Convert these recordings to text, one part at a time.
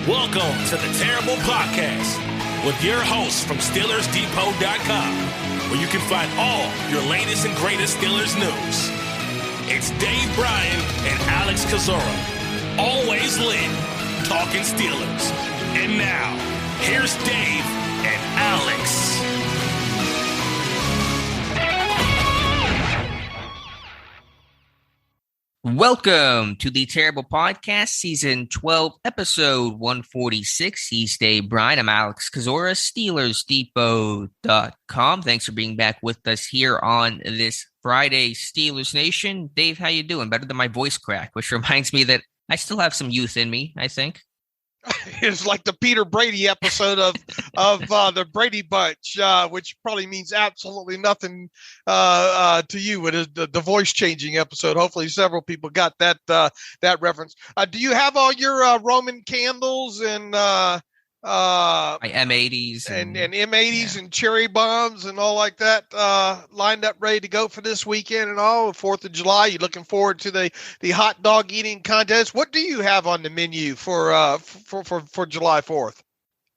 Welcome to the Terrible Podcast with your hosts from SteelersDepot.com, where you can find all your latest and greatest Steelers news. It's Dave Bryan and Alex Kozora, always lit, talking Steelers. And now, here's Dave and Alex. Welcome to the Terrible Podcast, Season 12, Episode 146. He's Dave Bryan. I'm Alex Kozora, SteelersDepot.com. Thanks for being back with us here on this Friday, Steelers Nation. Dave, how you doing? Better than my voice crack, which reminds me that I still have some youth in me, I think. It's like the Peter Brady episode of the Brady Bunch, which probably means absolutely nothing to you. It is the voice changing episode. Hopefully, several people got that reference. Do you have all your Roman candles and my M80s and M80s and cherry bombs and all like that lined up, ready to go for this weekend and all? 4th of July. You looking forward to the hot dog eating contest? What do you have on the menu for July 4th?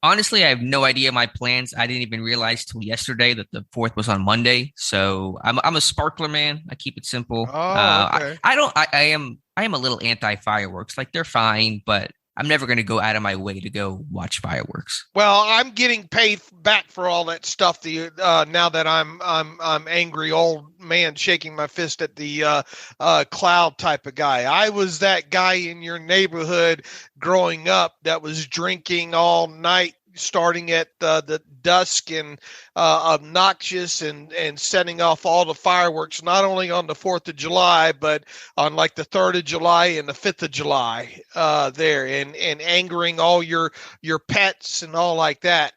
Honestly, I have no idea my plans. I didn't even realize till yesterday that the 4th was on Monday. So I'm a sparkler man. I keep it simple. Oh, okay. I am a little anti-fireworks. Like, they're fine, but I'm never going to go out of my way to go watch fireworks. Well, I'm getting paid back for all that stuff. Now that I'm angry old man shaking my fist at the cloud type of guy. I was that guy in your neighborhood growing up that was drinking all night, starting at the dusk and obnoxious and setting off all the fireworks, not only on the 4th of July, but on like the 3rd of July and the 5th of July there and angering all your pets and all like that.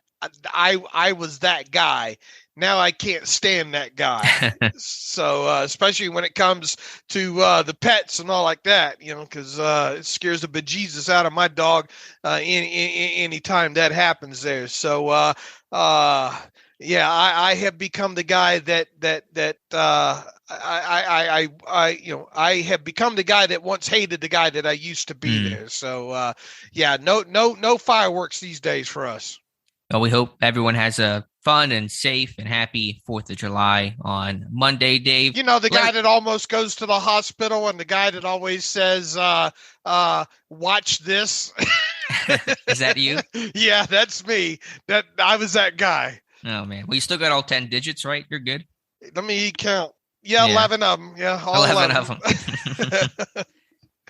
I was that guy. Now I can't stand that guy. So especially when it comes to the pets and all like that, because it scares the bejesus out of my dog any time that happens there. So I have become the guy that I have become the guy that once hated the guy that I used to be there. So no fireworks these days for us. Well, we hope everyone has a fun and safe and happy 4th of July on Monday, Dave. The guy that almost goes to the hospital and the guy that always says, watch this. Is that you? Yeah, that's me. I was that guy. Oh, man. Well, you still got all 10 digits, right? You're good. Let me count. Yeah, 11 of them. Yeah, all 11 of them.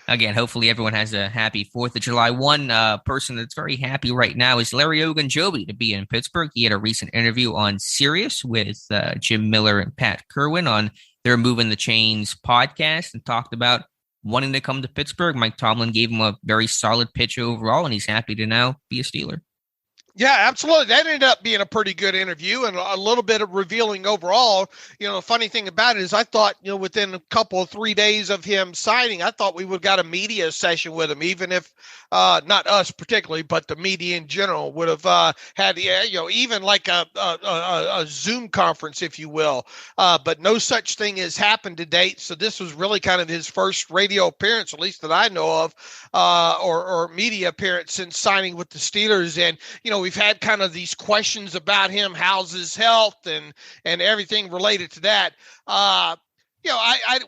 Again, hopefully everyone has a happy 4th of July. One person that's very happy right now is Larry Ogunjobi to be in Pittsburgh. He had a recent interview on Sirius with Jim Miller and Pat Kerwin on their Moving the Chains podcast and talked about wanting to come to Pittsburgh. Mike Tomlin gave him a very solid pitch overall, and he's happy to now be a Steeler. Yeah, absolutely. That ended up being a pretty good interview and a little bit of revealing overall. The funny thing about it is I thought, within a couple of 3 days of him signing, I thought we would have got a media session with him, even if not us particularly, but the media in general would have had, even like a Zoom conference, if you will. But no such thing has happened to date. So this was really kind of his first radio appearance, at least that I know of, or media appearance since signing with the Steelers. And, we've had kind of these questions about him, how's his health and everything related to that.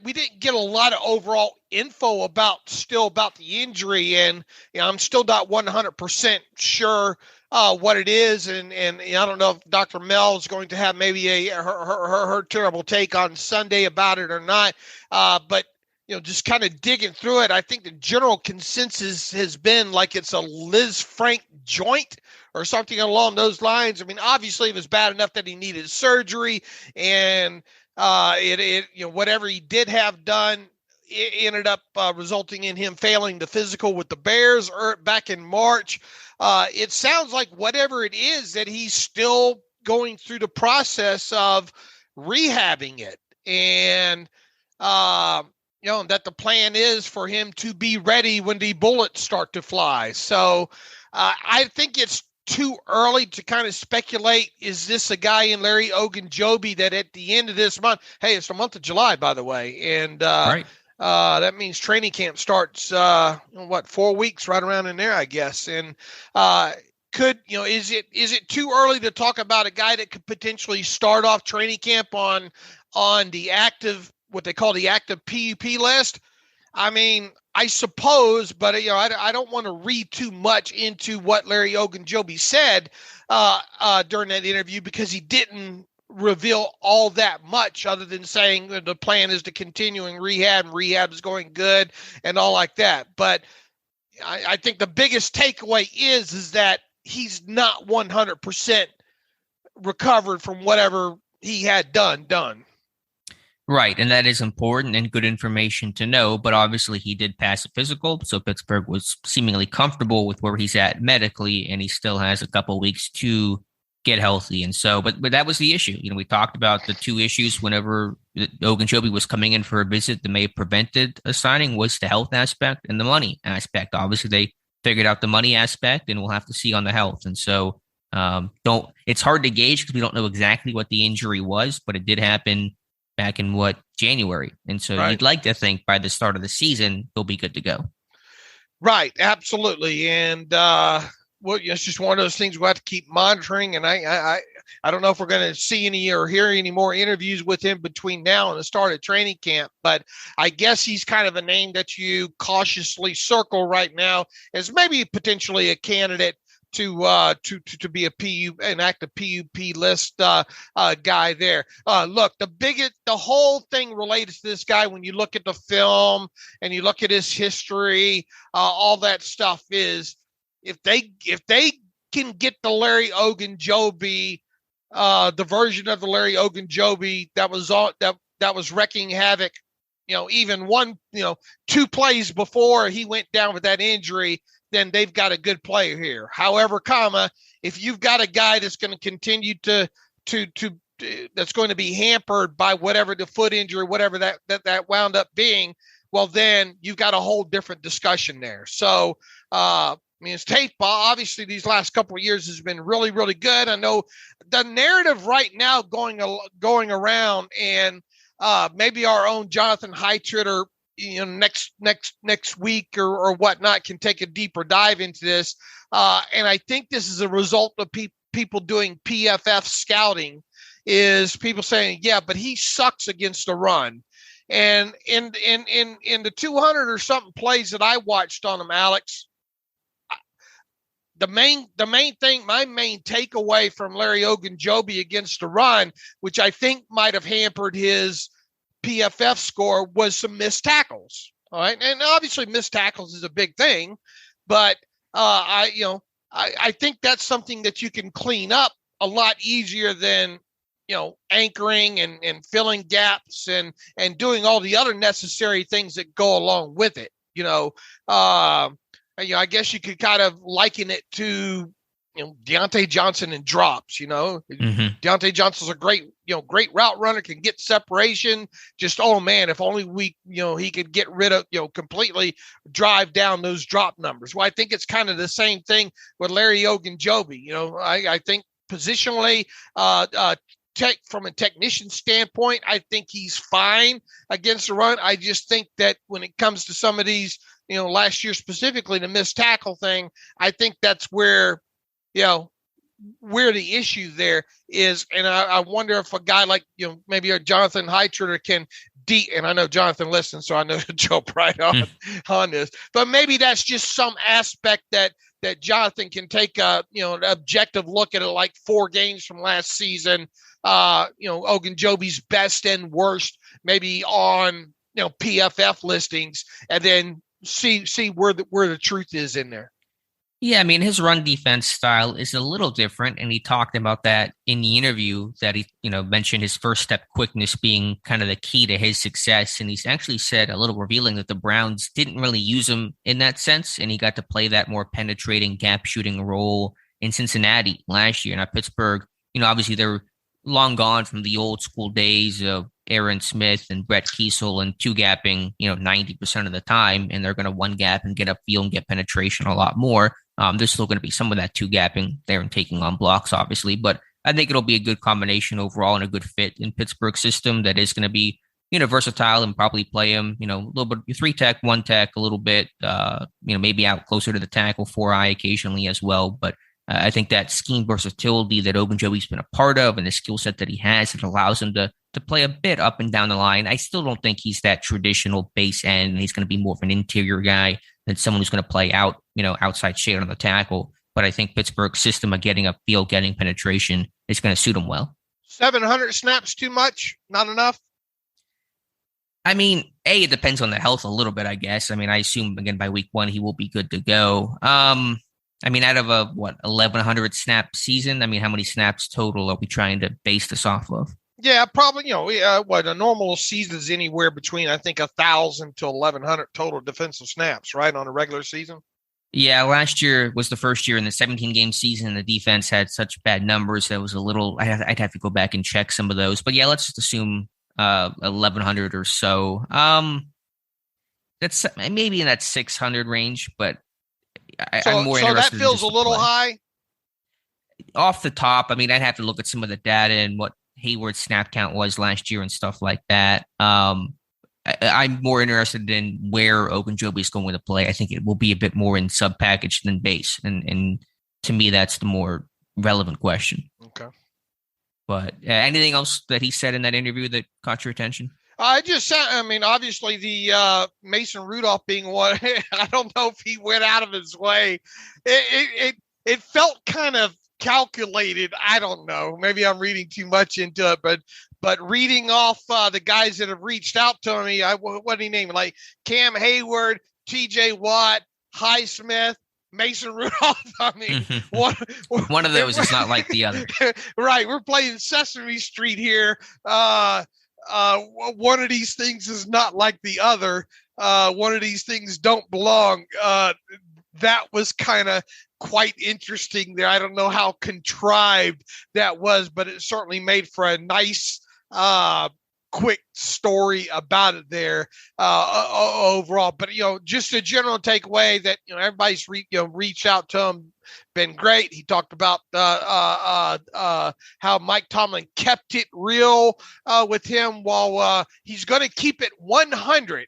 We didn't get a lot of overall info about the injury, and I'm still not 100% sure what it is, and I don't know if Dr. Mel is going to have maybe her terrible take on Sunday about it or not. But just kind of digging through it, I think the general consensus has been like it's a Liz Frank joint or something along those lines. I mean, obviously it was bad enough that he needed surgery, and whatever he did have done, it ended up resulting in him failing the physical with the Bears back in March. It sounds like whatever it is that he's still going through the process of rehabbing it, and that the plan is for him to be ready when the bullets start to fly. So I think it's too early to kind of speculate. Is this a guy in Larry Ogunjobi that at the end of this month, hey, it's the month of July, by the way, and right. That means training camp starts, 4 weeks right around in there, I guess. And is it too early to talk about a guy that could potentially start off training camp on the active, what they call the active PUP list? I mean, I suppose, but I don't want to read too much into what Larry Ogunjobi said during that interview, because he didn't reveal all that much other than saying that the plan is to continuing rehab and rehab is going good and all like that. But I think the biggest takeaway is that he's not 100% recovered from whatever he had done. Right, and that is important and good information to know, but obviously he did pass a physical, so Pittsburgh was seemingly comfortable with where he's at medically, and he still has a couple weeks to get healthy. And so, but that was the issue. We talked about the two issues whenever Ogunjobi was coming in for a visit that may have prevented a signing was the health aspect and the money aspect. Obviously, they figured out the money aspect, and we'll have to see on the health. And so, it's hard to gauge because we don't know exactly what the injury was, but it did happen back in January. And so You'd like to think by the start of the season, he'll be good to go. Right. Absolutely. And, it's just one of those things we'll have to keep monitoring. And I don't know if we're going to see any or hear any more interviews with him between now and the start of training camp, but I guess he's kind of a name that you cautiously circle right now as maybe potentially a candidate to be an active PUP list guy there. Look, the whole thing related to this guy, when you look at the film and you look at his history, all that stuff is if they can get the Larry Ogunjobi, the version of the Larry Ogunjobi that was wrecking havoc, even 2 plays before he went down with that injury, then they've got a good player here. However, if you've got a guy that's going to continue to that's going to be hampered by whatever the foot injury, whatever that wound up being, well, then you've got a whole different discussion there. So, his tape, obviously, these last couple of years has been really, really good. I know the narrative right now going around, and maybe our own Jonathan Heitritter, next week or whatnot, can take a deeper dive into this. And I think this is a result of people doing PFF scouting, is people saying, yeah, but he sucks against the run. And in the 200 or something plays that I watched on him, Alex, the main thing, my main takeaway from Larry Ogunjobi against the run, which I think might have hampered his PFF score, was some missed tackles. All right. And obviously missed tackles is a big thing, but I think that's something that you can clean up a lot easier than, anchoring and filling gaps and doing all the other necessary things that go along with it. I guess you could kind of liken it to, Deontay Johnson and drops, Mm-hmm. Deontay Johnson's a great route runner, can get separation. Just, oh man, if only he could get rid of, completely drive down those drop numbers. Well, I think it's kind of the same thing with Larry Ogunjobi. I think positionally, from a technician standpoint, I think he's fine against the run. I just think that when it comes to some of these, last year specifically, the missed tackle thing, I think that's where the issue there is. And I wonder if a guy like, maybe a Jonathan Heitritter can and I know Jonathan listens, so I know to jump right on this, but maybe that's just some aspect that Jonathan can take an objective look at it, like 4 games from last season, Ogunjobi's best and worst, maybe on, PFF listings, and then see where the truth is in there. Yeah, his run defense style is a little different, and he talked about that in the interview, that he, mentioned his first step quickness being kind of the key to his success. And he's actually said, a little revealing, that the Browns didn't really use him in that sense, and he got to play that more penetrating gap shooting role in Cincinnati last year. Now, Pittsburgh, obviously they're long gone from the old school days of Aaron Smith and Brett Kiesel and 2-gapping, 90% of the time, and they're going to 1-gap and get upfield and get penetration a lot more. There's still going to be some of that 2-gapping there and taking on blocks, obviously, but I think it'll be a good combination overall and a good fit in Pittsburgh's system that is going to be versatile and probably play him, a little bit 3-tech, 1-tech, a little bit, maybe out closer to the tackle, 4-eye occasionally as well. But I think that scheme versatility that Ogunjobi's been a part of and the skill set that he has, it allows him to play a bit up and down the line. I still don't think he's that traditional base end, and he's going to be more of an interior guy than someone who's going to play out, outside shade on the tackle. But I think Pittsburgh's system of getting upfield, getting penetration is going to suit him well. 700 snaps too much? Not enough? I mean, it depends on the health a little bit, I guess. I mean, I assume, again, by week 1, he will be good to go. I mean, out of a, 1,100 snap season, I mean, how many snaps total are we trying to base this off of? Yeah, probably, a normal season is anywhere between, I think, 1,000 to 1,100 total defensive snaps, right, on a regular season? Yeah, last year was the first year in the 17-game season. The defense had such bad numbers that was a little, I'd have to go back and check some of those. But yeah, let's just assume 1,100 or so. That's maybe in that 600 range, but I'm more interested. So that feels a little high? Off the top, I mean, I'd have to look at some of the data and what Hayward's snap count was last year and stuff like that. I'm more interested in where Ogunjobi is going to play. I think it will be a bit more in sub-package than base. And to me, that's the more relevant question. Okay. But anything else that he said in that interview that caught your attention? Obviously the Mason Rudolph being one, I don't know if he went out of his way. It felt kind of calculated. I don't know. Maybe I'm reading too much into it, but reading off the guys that have reached out to me, what did he name? Like Cam Hayward, T.J. Watt, Highsmith, Mason Rudolph. I mean, one of those is not like the other. Right. We're playing Sesame Street here. One of these things is not like the other. One of these things don't belong. That was kind of quite interesting there. I don't know how contrived that was, but it certainly made for a nice, quick story about it there overall. But, just a general takeaway that, everybody's reached out to him, been great. He talked about how Mike Tomlin kept it real with him while he's going to keep it 100.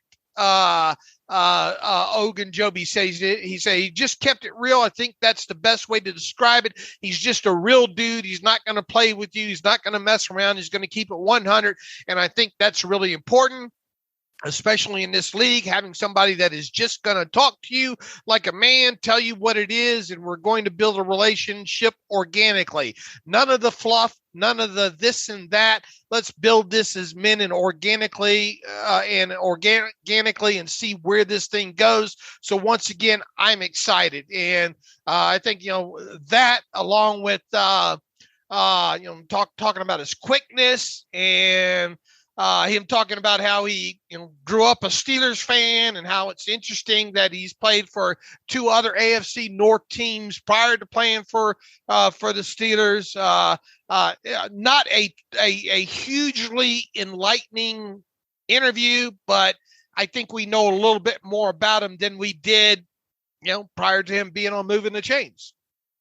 Ogunjobi says he just kept it real. I think that's the best way to describe it. He's just a real dude. He's not going to play with you. He's not going to mess around. He's going to keep it 100. And I think that's really important, especially in this league, having somebody that is just going to talk to you like a man, tell you what it is, and we're going to build a relationship organically. None of the fluff, none of the this and that. Let's build this as men and organically and see where this thing goes. So once again, I'm excited. And I think, that along with, talking about his quickness and him talking about how he grew up a Steelers fan and how it's interesting that he's played for 2 other AFC North teams prior to playing for the Steelers. Not a hugely enlightening interview, but I think we know a little bit more about him than we did, prior to him being on Moving the Chains.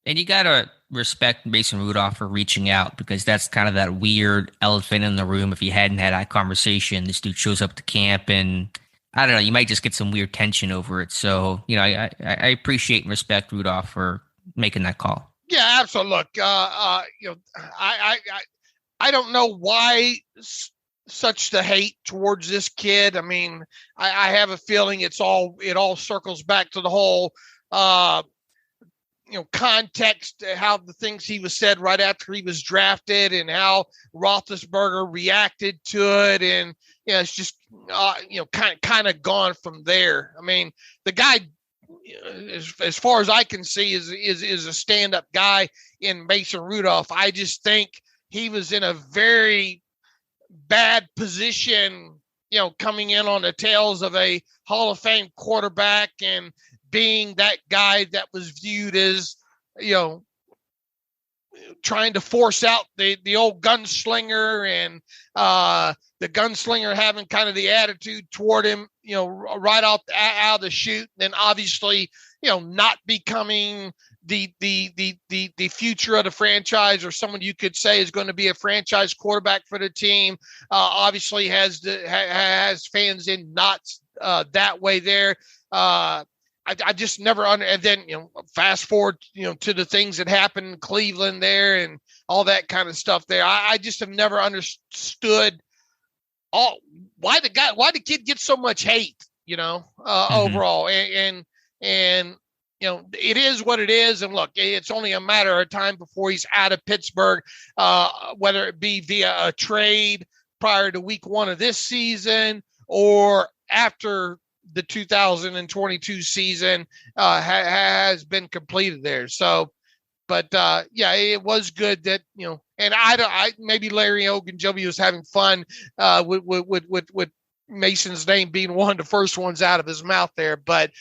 And you got to respect Mason Rudolph for reaching out, because that's kind of that weird elephant in the room. If you hadn't had that conversation, this dude shows up to camp and I don't know, you might just get some weird tension over it. So, I appreciate and respect Rudolph for making that call. Yeah, absolutely. Look, I don't know why such the hate towards this kid. I mean, I have a feeling it all circles back to the whole, context, how the things he was said right after he was drafted and how Roethlisberger reacted to it. And, it's just, kind of gone from there. I mean, the guy, as far as I can see, is a stand-up guy in Mason Rudolph. I just think he was in a very bad position, coming in on the tails of a Hall of Fame quarterback and being that guy that was viewed as, trying to force out the old gunslinger and the gunslinger having kind of the attitude toward him, right out of the chute. Then obviously not becoming the future of the franchise, or someone you could say is going to be a franchise quarterback for the team. Obviously has fans in knots that way there. I just never and then fast forward to the things that happened in Cleveland there and all that kind of stuff there. I just have never understood why the kid gets so much hate, overall, and it is what it is. And look, it's only a matter of time before he's out of Pittsburgh, whether it be via a trade prior to week 1 of this season or after the 2022 season has been completed there. So, but it was good that, and I maybe Larry Ogunjobi was having fun with Mason's name being one of the first ones out of his mouth there, but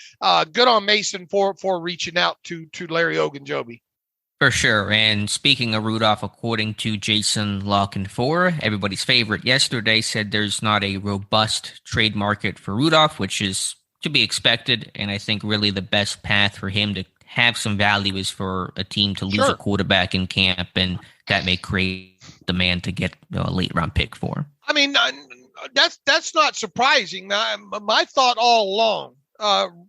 good on Mason for reaching out to Larry Ogunjobi. For sure. And speaking of Rudolph, according to Jason Lockenfor, everybody's favorite yesterday, said there's not a robust trade market for Rudolph, which is to be expected. And I think really the best path for him to have some value is for a team to lose a quarterback in camp, and that may create demand to get a late round pick for him. I mean, that's not surprising. My thought all along,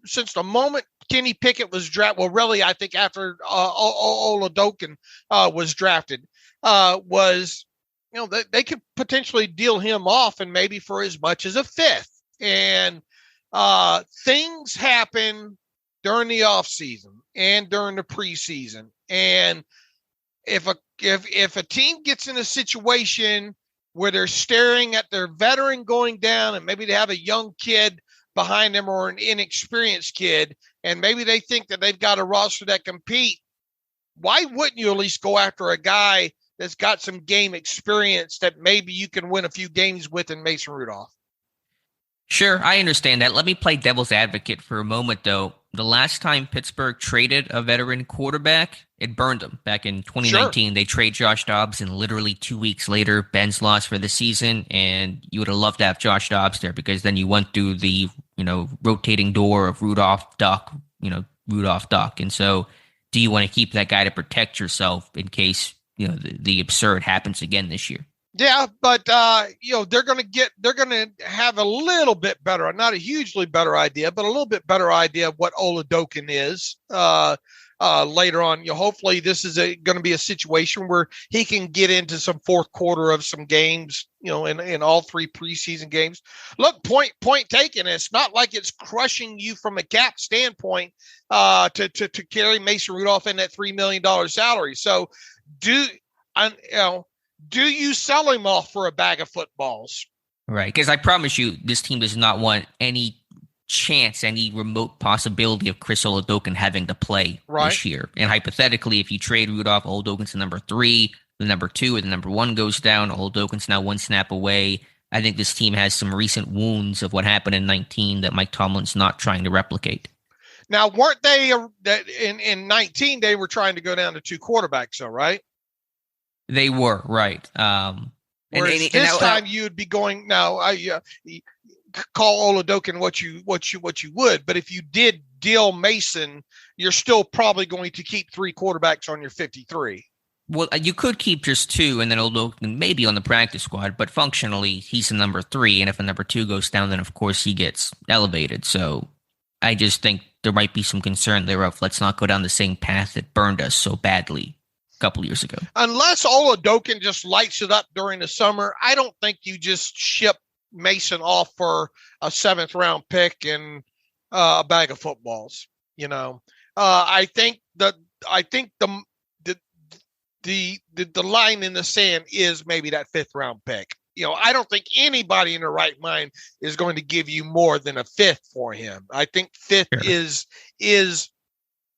since the moment Kenny Pickett was drafted, well, really, I think after Oladokin was drafted, was they could potentially deal him off, and maybe for as much as a fifth. And things happen during the offseason and during the preseason. And if a team gets in a situation where they're staring at their veteran going down, and maybe they have a young kid behind them or an inexperienced kid, and maybe they think that they've got a roster that compete, why wouldn't you at least go after a guy that's got some game experience that maybe you can win a few games with in Mason Rudolph? Sure, I understand that. Let me play devil's advocate for a moment, though. The last time Pittsburgh traded a veteran quarterback, it burned them. Back in 2019, They trade Josh Dobbs, and literally 2 weeks later, Ben's lost for the season, and you would have loved to have Josh Dobbs there, because then you went through the rotating door of Rudolph, Duck. And so do you want to keep that guy to protect yourself in case the absurd happens again this year? Yeah, but they're going to have a little bit better, not a hugely better idea, but a little bit better idea of what Oladokin is later on. Hopefully this is going to be a situation where he can get into some fourth quarter of some games, in all 3 preseason games. Look, point taken. It's not like it's crushing you from a cap standpoint to carry Mason Rudolph in that $3 million salary. So do you sell him off for a bag of footballs? Right, because I promise you, this team does not want any chance, any remote possibility of Chris Oladokin having to play this year. And hypothetically, if you trade Rudolph, Oladokin's the number 3, the number 2, and the number 1 goes down. Oladokin's now 1 snap away. I think this team has some recent wounds of what happened in 19 that Mike Tomlin's not trying to replicate. Now, weren't they that in 19 they were trying to go down to 2 quarterbacks, though, right? They were, right. Whereas this time you'd be going, now call Oladokin what you would, but if you did deal Mason, you're still probably going to keep 3 quarterbacks on your 53. Well, you could keep just 2, and then Oladokin maybe on the practice squad, but functionally he's the number 3, and if a number 2 goes down, then of course he gets elevated. So I just think there might be some concern there of let's not go down the same path that burned us so badly a couple years ago. Unless Oladokin just lights it up during the summer, I don't think you just ship Mason off for a 7th round pick and a bag of footballs. I think the line in the sand is maybe that 5th round pick. I don't think anybody in their right mind is going to give you more than a 5th for him. I think 5th is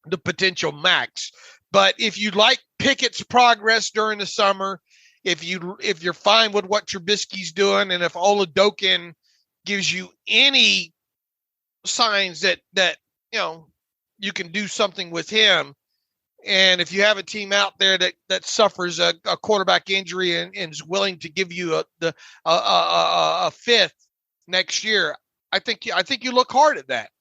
the potential max. But if you like Pickett's progress during the summer, if you're fine with what Trubisky's doing, and if Oladokin gives you any signs that you can do something with him, and if you have a team out there that suffers a quarterback injury and is willing to give you a 5th next year, I think you look hard at that.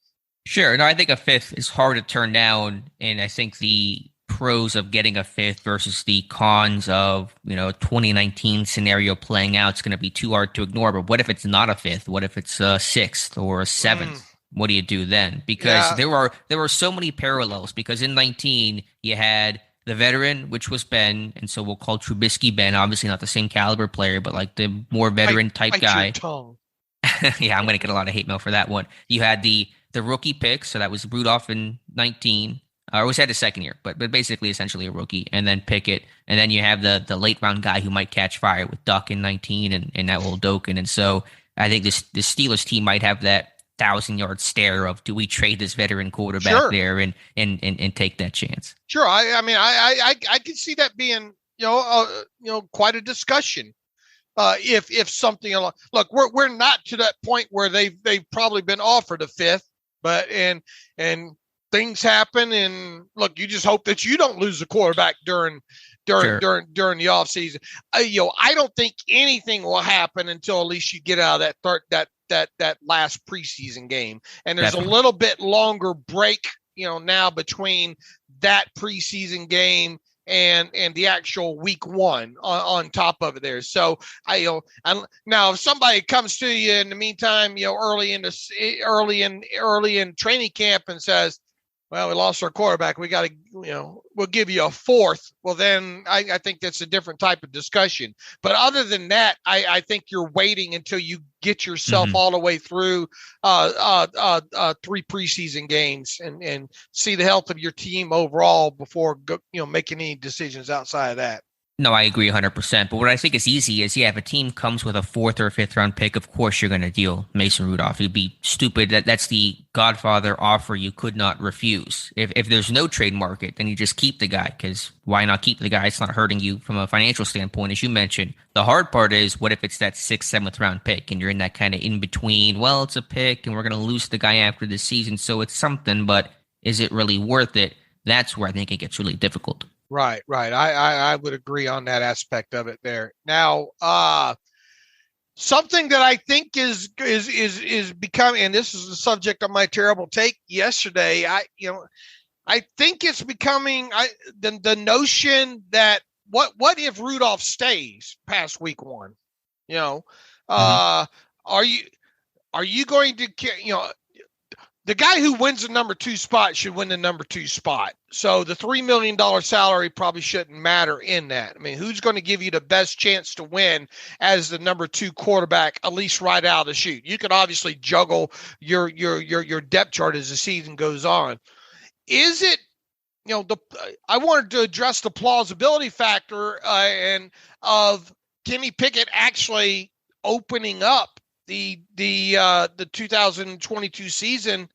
Sure. No, I think a fifth is hard to turn down, and I think the pros of getting a fifth versus the cons of 2019 scenario playing out, it's going to be too hard to ignore. But what if it's not a fifth? What if it's a sixth or a seventh? What do you do then? Because there were so many parallels. Because in 19 you had the veteran, which was Ben, and so we'll call Trubisky Ben. Obviously not the same caliber player, but like the more veteran type guy. Your tongue. Yeah, I'm going to get a lot of hate mail for that one. You had the rookie pick, so that was Rudolph in 19. Or was that his second year, but basically essentially a rookie, and then Pickett, and then you have the late round guy who might catch fire with Duck in 19 and that will Doken. And so I think this Steelers team might have that 1,000-yard stare of, do we trade this veteran quarterback there and take that chance? Sure. I mean, I can see that being, quite a discussion. If something along, look, we're not to that point where they've probably been offered a fifth, but and things happen, and look, you just hope that you don't lose the quarterback during the offseason. I don't think anything will happen until at least you get out of that last preseason game, and there's a little bit longer break, now between that preseason game and the actual week one on top of it there. So now if somebody comes to you in the meantime, early in training camp and says, well, we lost our quarterback, we got to, we'll give you a fourth. Well, then I think that's a different type of discussion. But other than that, I think you're waiting until you get yourself all the way through 3 preseason games and see the health of your team overall before making any decisions outside of that. No, I agree 100%. But what I think is easy is, if a team comes with a 4th or 5th round pick, of course you're going to deal Mason Rudolph. It'd be stupid. That's the Godfather offer you could not refuse. If there's no trade market, then you just keep the guy, because why not keep the guy? It's not hurting you from a financial standpoint, as you mentioned. The hard part is, what if it's that 6th, 7th round pick and you're in that kind of in between? Well, it's a pick and we're going to lose the guy after the season, so it's something, but is it really worth it? That's where I think it gets really difficult. Right. I would agree on that aspect of it there. Now, something that I think is becoming, and this is the subject of my terrible take yesterday. I think it's becoming the notion that what if Rudolph stays past week one? Are you going to the guy who wins the number 2 spot should win the number 2 spot. So the $3 million salary probably shouldn't matter in that. I mean, who's going to give you the best chance to win as the number 2 quarterback, at least right out of the chute? You can obviously juggle your depth chart as the season goes on. Is it, I wanted to address the plausibility factor and of Kenny Pickett actually opening up the 2022 season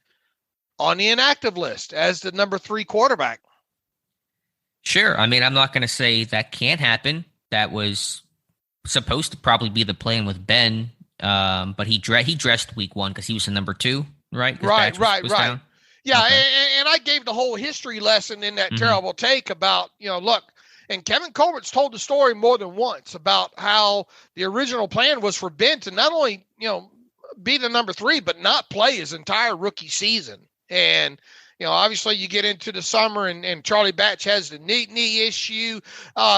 on the inactive list as the number 3 quarterback. Sure. I mean, I'm not going to say that can't happen. That was supposed to probably be the plan with Ben, but he dressed week 1 because he was the number 2, right? Right. Down? Yeah, okay. and I gave the whole history lesson in that terrible take about, look, and Kevin Colbert's told the story more than once about how the original plan was for Ben to not only, be the number 3, but not play his entire rookie season. And, obviously you get into the summer and Charlie Batch has the knee issue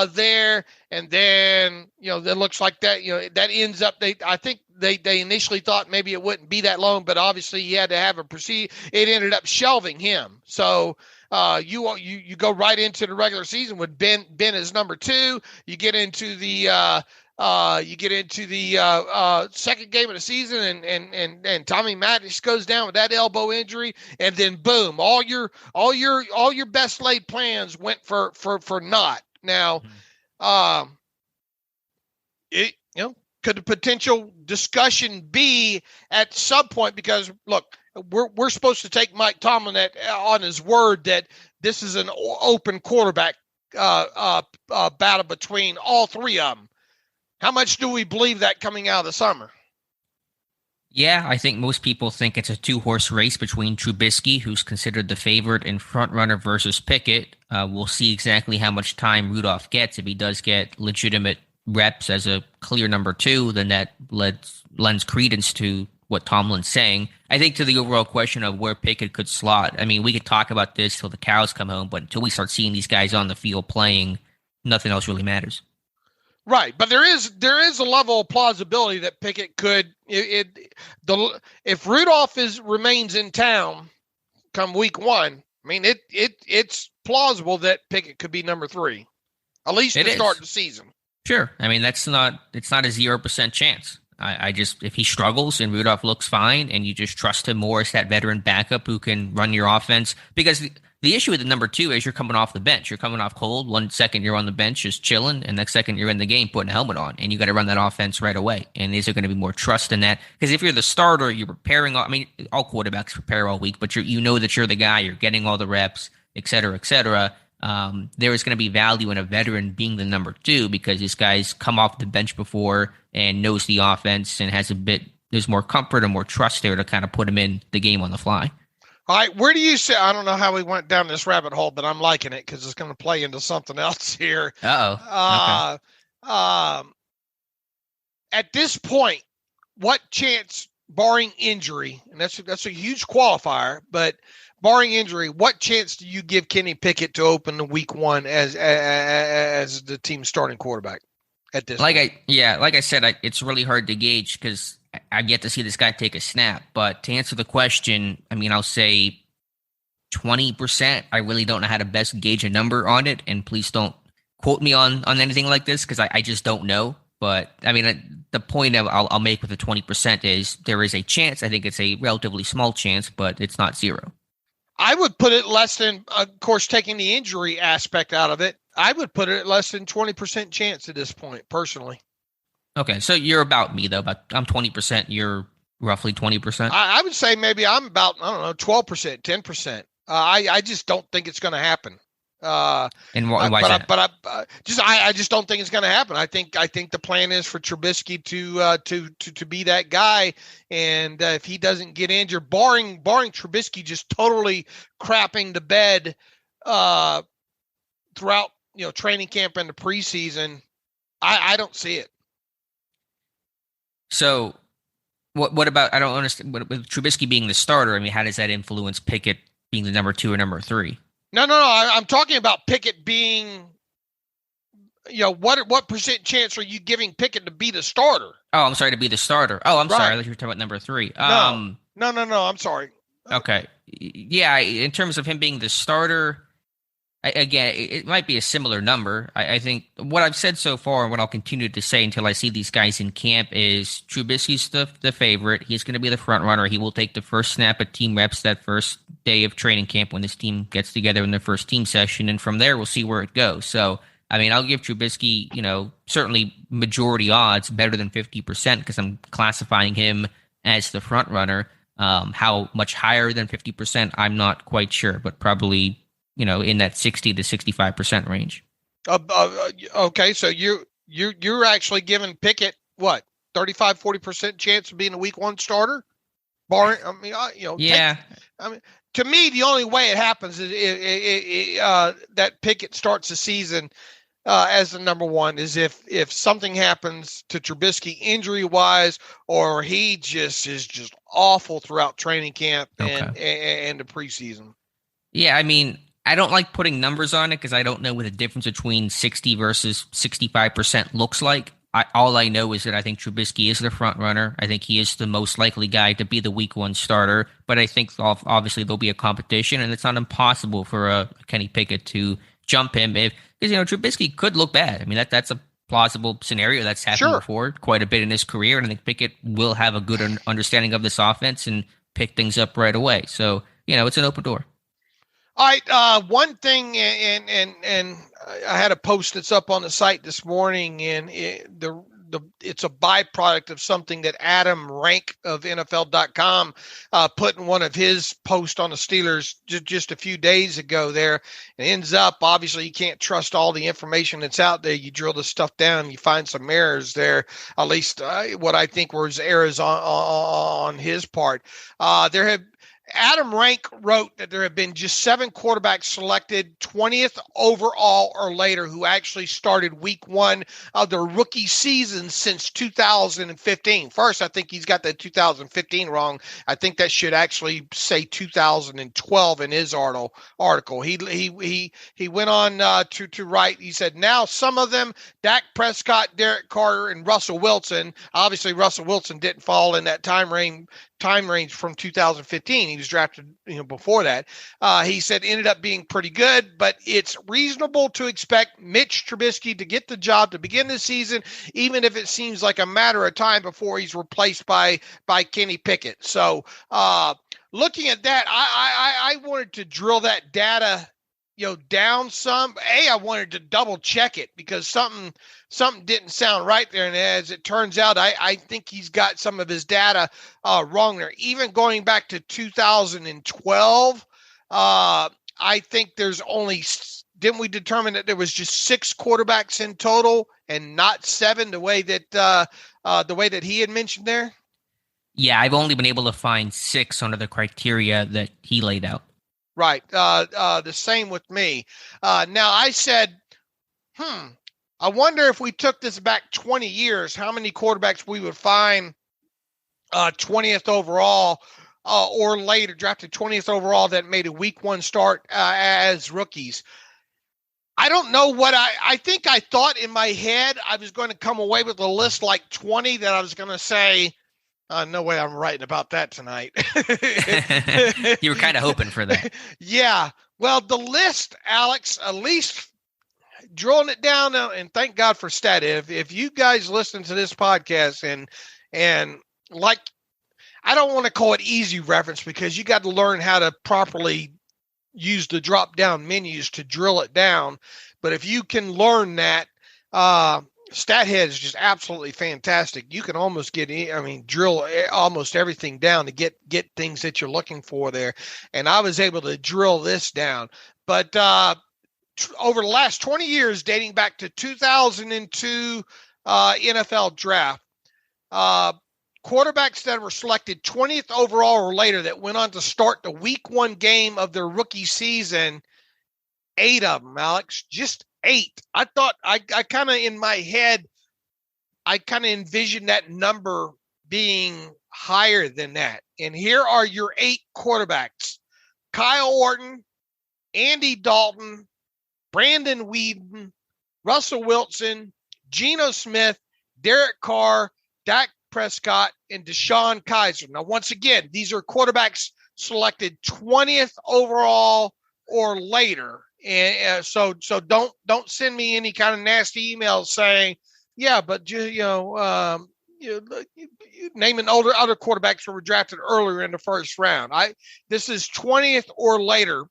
there. And then, that looks like that, that ends up, I think they initially thought maybe it wouldn't be that long, but obviously he had to have a it ended up shelving him. So you go right into the regular season with Ben as number 2. You get into the second game of the season and Tommy Maddox goes down with that elbow injury, and then boom, all your best laid plans went for naught. Now, could the potential discussion be at some point, because look, we're supposed to take Mike Tomlin on his word that this is an open quarterback battle between all 3 of them. How much do we believe that coming out of the summer? Yeah, I think most people think it's a 2-horse race between Trubisky, who's considered the favorite and front runner, versus Pickett. We'll see exactly how much time Rudolph gets. If he does get legitimate reps as a clear number 2, then that lends credence to what Tomlin's saying. I think to the overall question of where Pickett could slot, I mean, we could talk about this till the cows come home, but until we start seeing these guys on the field playing, nothing else really matters. Right, but there is a level of plausibility that Pickett could if Rudolph remains in town come week 1. I mean, it's plausible that Pickett could be number 3, at least to start the season. Sure, I mean it's not a 0% chance. I just, if he struggles and Rudolph looks fine, and you just trust him more as that veteran backup who can run your offense, because the issue with the number 2 is you're coming off the bench. You're coming off cold. 1 second you're on the bench just chilling, and next second you're in the game putting a helmet on, and you got to run that offense right away. And is there going to be more trust in that? Because if you're the starter, you're preparing. I mean, all quarterbacks prepare all week, but you know that you're the guy. You're getting all the reps, et cetera, et cetera. There is going to be value in a veteran being the number 2, because this guy's come off the bench before and knows the offense and there's more comfort and more trust there to kind of put him in the game on the fly. All right, where do you say? I don't know how we went down this rabbit hole, but I'm liking it because it's going to play into something else here. Okay. At this point, what chance, barring injury, and that's a huge qualifier, but barring injury, what chance do you give Kenny Pickett to open the week 1 as the team's starting quarterback at this point? Like I said, it's really hard to gauge because I've yet to see this guy take a snap. But to answer the question, I mean, I'll say 20%. I really don't know how to best gauge a number on it, and please don't quote me on anything like this because I just don't know. But I mean, the point I'll make with the 20% is there is a chance. I think it's a relatively small chance, but it's not 0. I would put it less than, of course, taking the injury aspect out of it, I would put it at less than 20% chance at this point, personally. Okay, so you're about me, though. I'm 20%. You're roughly 20%. I would say maybe I'm about, 12%, 10%. I just don't think it's going to happen. And why is that? But I just don't think it's going to happen. I think the plan is for Trubisky to be that guy, and if he doesn't get injured, barring Trubisky just totally crapping the bed throughout training camp and the preseason, I don't see it. So, what about? I don't understand. With Trubisky being the starter, I mean, how does that influence Pickett being the number 2 or number 3? No. I'm talking about Pickett being, what percent chance are you giving Pickett to be the starter? Oh, I'm sorry, to be the starter. Oh, I'm sorry. I thought you were talking about number 3. No. I'm sorry. Okay. Yeah, in terms of him being the starter, again, it might be a similar number. I think what I've said so far and what I'll continue to say until I see these guys in camp is Trubisky's the favorite. He's going to be the front runner. He will take the first snap at team reps that first day of training camp when this team gets together in their first team session. And from there, we'll see where it goes. So, I mean, I'll give Trubisky, certainly majority odds, better than 50% because I'm classifying him as the front runner. How much higher than 50%, I'm not quite sure, but probably in that 60 to 65% range. Okay, so you're actually giving Pickett what, 35, 40% chance of being a week 1 starter? Barring, yeah. To me, the only way it happens is that Pickett starts the season as the number 1 is if something happens to Trubisky injury wise, or he just is just awful throughout training camp and the preseason. Yeah, I mean, I don't like putting numbers on it because I don't know what the difference between 60 versus 65% looks like. All I know is that I think Trubisky is the front runner. I think he is the most likely guy to be the week 1 starter. But I think obviously there'll be a competition, and it's not impossible for Kenny Pickett to jump him because Trubisky could look bad. I mean that's a plausible scenario that's happened before quite a bit in his career, and I think Pickett will have a good understanding of this offense and pick things up right away. So it's an open door. All right, one thing, and I had a post that's up on the site this morning, and it's a byproduct of something that Adam Rank of NFL.com put in one of his posts on the Steelers just a few days ago there. It ends up, obviously, you can't trust all the information that's out there. You drill the stuff down, you find some errors there, at least what I think was errors on his part. Adam Rank wrote that there have been just 7 quarterbacks selected 20th overall or later who actually started week 1 of their rookie season since 2015. First, I think he's got the 2015 wrong. I think that should actually say 2012 in his article. He went on to write. He said, now some of them, Dak Prescott, Derek Carter, and Russell Wilson. Obviously, Russell Wilson didn't fall in that time range from 2015. He was drafted, before that. He said ended up being pretty good, but it's reasonable to expect Mitch Trubisky to get the job to begin the season, even if it seems like a matter of time before he's replaced by Kenny Pickett. So looking at that, I wanted to drill that data down some. I wanted to double check it because something didn't sound right there. And as it turns out, I think he's got some of his data wrong there. Even going back to 2012, I think there's only, didn't we determine that there was just 6 quarterbacks in total and not 7 the way that he had mentioned there? Yeah, I've only been able to find 6 under the criteria that he laid out. Right. The same with me. Now I said, I wonder if we took this back 20 years, how many quarterbacks we would find 20th overall or later, drafted 20th overall that made a week 1 start as rookies. I don't know what I think I thought in my head I was going to come away with a list like 20 that I was going to say, no way I'm writing about that tonight. You were kind of hoping for that. Yeah. Well, the list, Alex, at least drilling it down, and thank God for Stat. If you guys listen to this podcast and like, I don't want to call it easy reference because you got to learn how to properly use the drop down menus to drill it down. But if you can learn that, StatHead is just absolutely fantastic. You can almost drill almost everything down to get things that you're looking for there. And I was able to drill this down. But over the last 20 years, dating back to 2002 NFL draft, quarterbacks that were selected 20th overall or later that went on to start the week 1 game of their rookie season, 8 of them, Alex, just 8. I thought I kind of in my head, I kind of envisioned that number being higher than that. And here are your 8 quarterbacks: Kyle Orton, Andy Dalton, Brandon Weeden, Russell Wilson, Geno Smith, Derek Carr, Dak Prescott, and Deshaun Kaiser. Now, once again, these are quarterbacks selected 20th overall or later. And so don't send me any kind of nasty emails saying, yeah, but naming other quarterbacks who were drafted earlier in the first round. This is 20th or later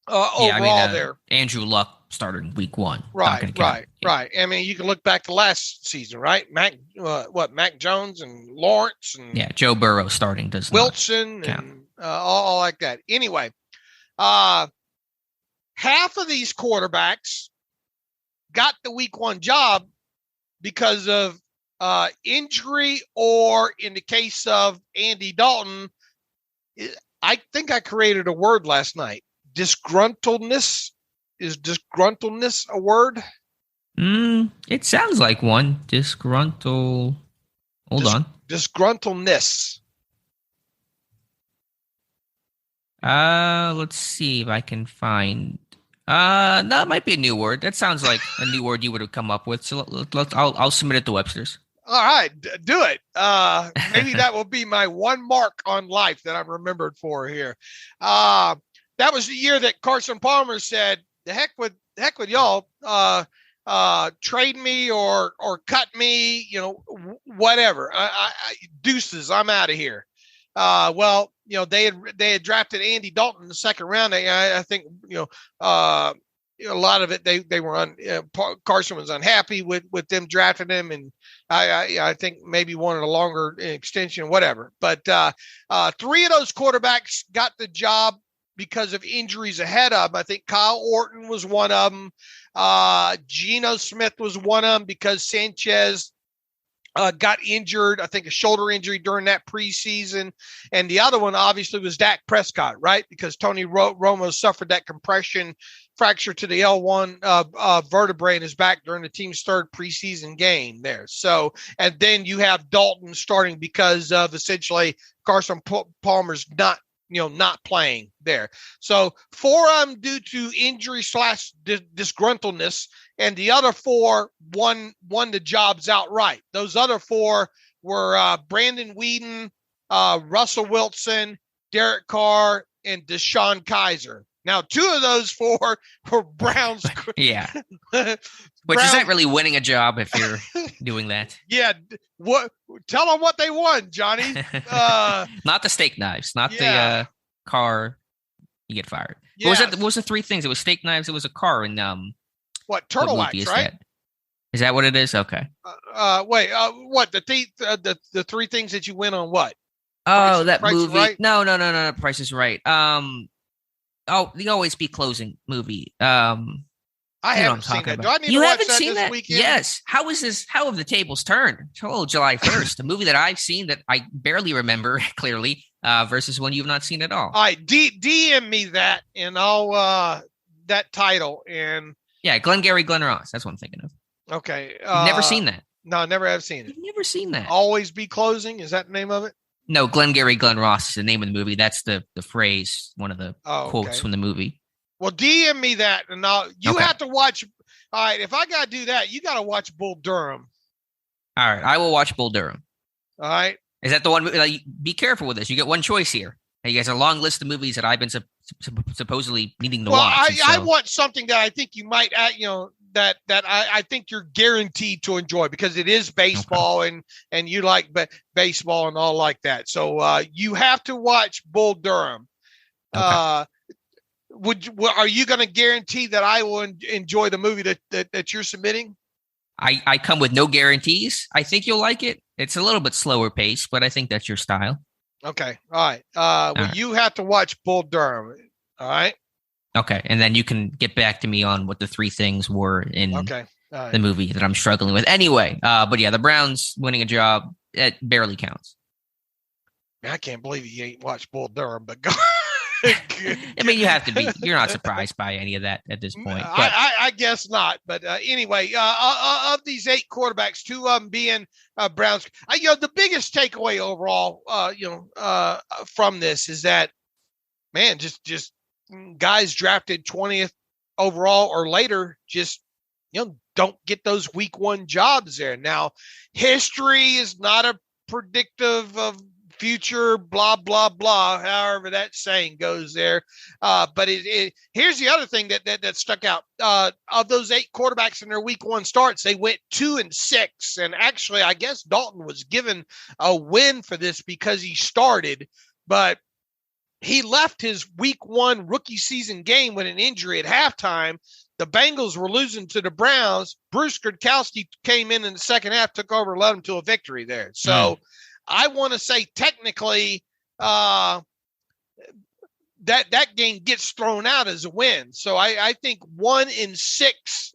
overall there. Andrew Luck started week 1. Right. I mean, you can look back to last season, right? Mac Jones and Lawrence and Joe Burrow starting does Wilson and all like that. Anyway, half of these quarterbacks got the week 1 job because of injury, or in the case of Andy Dalton, I think I created a word last night. Disgruntledness. Is disgruntledness a word? It sounds like one. Disgruntled. Hold on. Disgruntledness. Let's see if I can find. No, it might be a new word. That sounds like a new word you would have come up with. So I'll submit it to Webster's. All right, do it. Maybe that will be my 1 mark on life that I'm remembered for here. That was the year that Carson Palmer said, "The heck with y'all. Trade me or cut me. Whatever. Deuces. I'm out of here." Well, they had drafted Andy Dalton in the second round. I think a lot of it they were Carson was unhappy with them drafting him, and I think maybe wanted a longer extension, whatever. But 3 of those quarterbacks got the job because of injuries ahead of them. I think Kyle Orton was one of them. Geno Smith was one of them because Sanchez got injured, I think a shoulder injury during that preseason. And the other one obviously was Dak Prescott, right? Because Tony Romo suffered that compression fracture to the L1 vertebrae in his back during the team's third preseason game there. So, and then you have Dalton starting because of essentially Carson Palmer's not playing there. So 4 of them due to injury / disgruntledness, and the other 4 won the jobs outright. Those other 4 were Brandon Weeden, Russell Wilson, Derek Carr, and Deshaun Kaiser. Now, 2 of those 4 were Browns. Yeah. Which isn't really winning a job if you're doing that. Yeah. What? Tell them what they won, Johnny. Not the steak knives, not the car. You get fired. Yeah. What was the 3 things? It was steak knives. It was a car, and Turtle Wax, right? Is that what it is? Okay. Wait. What the 3 things that you win on? What? Oh, that movie. Right? No. Price is Right. The Always Be Closing movie. I haven't seen that. Do I need you to watch haven't that seen this that? weekend? Yes. How is this? How have the tables turned? July 1st, a movie that I've seen that I barely remember clearly, versus one you've not seen at all. All right, DM me that, and I'll that title and Glengarry Glen Ross. That's what I'm thinking of. Okay, never seen that. No, I never have seen it. You've never seen that. Always Be Closing. Is that the name of it? No, Glengarry Glen Ross is the name of the movie. That's the phrase, one of the quotes from the movie. Well, DM me that, and you have to watch. All right, if I got to do that, you got to watch Bull Durham. All right, I will watch Bull Durham. All right. Is that the one? Be careful with this. You get one choice here. You guys have a long list of movies that I've been supposedly needing to watch. I want something that I think you might, that I think you're guaranteed to enjoy because it is baseball and you like baseball and all like that. So you have to watch Bull Durham. Okay. Are you going to guarantee that I will enjoy the movie that you're submitting? I come with no guarantees. I think you'll like it. It's a little bit slower pace, but I think that's your style. Okay. All right. You have to watch Bull Durham. All right. Okay. And then you can get back to me on what the 3 things were in the movie that I'm struggling with. Anyway, but the Browns winning a job, it barely counts. I can't believe you ain't watched Bull Durham, but go. I mean, you have to be. You're not surprised by any of that at this point. But. I guess not. But anyway, of these 8 quarterbacks, 2 of them being Browns. The biggest takeaway overall, from this is that, man, just guys drafted 20th overall or later, just don't get those week 1 jobs there. Now, history is not a predictive of future, blah, blah, blah, however that saying goes there. But here's the other thing that stuck out. Of those 8 quarterbacks in their week 1 starts, they went 2-6. And actually, I guess Dalton was given a win for this because he started, but he left his week 1 rookie season game with an injury at halftime. The Bengals were losing to the Browns. Bruce Gradkowski came in the second half, took over, and led them to a victory there. So I want to say technically that game gets thrown out as a win. So I think 1-6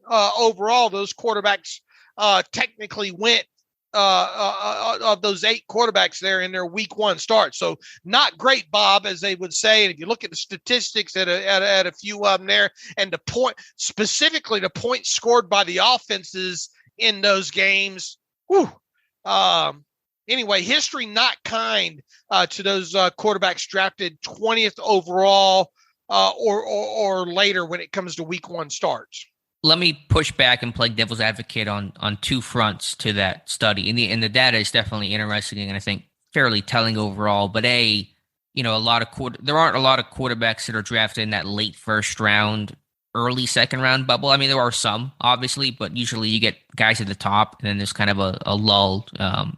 overall, those quarterbacks technically went of those 8 quarterbacks there in their week 1 start. So not great, Bob, as they would say. And if you look at the statistics at a few of them there, and specifically the points scored by the offenses in those games, anyway, history not kind to those quarterbacks drafted 20th overall or later when it comes to week 1 starts. Let me push back and play devil's advocate on 2 fronts to that study. And the data is definitely interesting and I think fairly telling overall. But there aren't a lot of quarterbacks that are drafted in that late first round, early second round bubble. I mean, there are some, obviously, but usually you get guys at the top, and then there's kind of a lull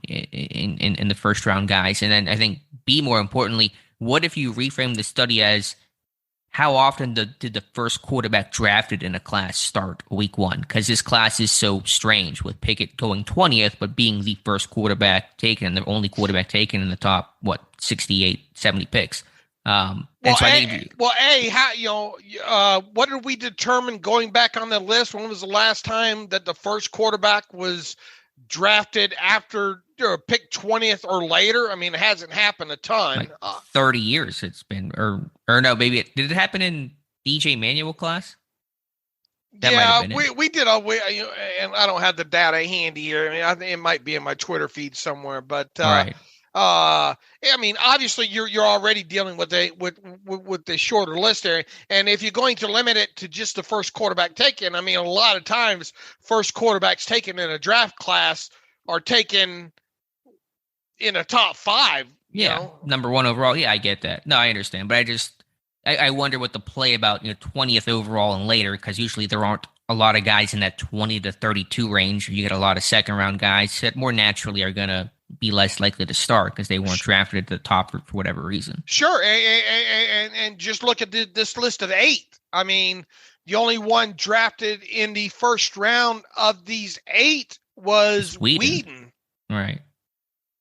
in the first round guys. And then I think, more importantly, what if you reframe the study as how often did the first quarterback drafted in a class start week 1? Because this class is so strange with Pickett going 20th, but being the first quarterback taken and the only quarterback taken in the top, 68, 70 picks. What did we determine going back on the list? When was the last time that the first quarterback was drafted after or picked 20th or later. I mean, it hasn't happened a ton. Like 30 years it's been, or no, maybe did it happen in DJ Manual class? Yeah, we did and I don't have the data handy here. I mean, I think it might be in my Twitter feed somewhere, but right. I mean, obviously you're already dealing with the shorter list there, and if you're going to limit it to just the first quarterback taken, I mean, a lot of times first quarterbacks taken in a draft class are taken in a top 5. You know? Number 1 overall. Yeah, I get that. No, I understand, but I wonder what the play about 20th overall and later, because usually there aren't a lot of guys in that 20 to 32 range. You get a lot of second round guys that more naturally are going to be less likely to start because they weren't drafted at the top for whatever reason. Sure, and just look at this list of 8. I mean, the only one drafted in the first round of these 8 was Whedon. Right,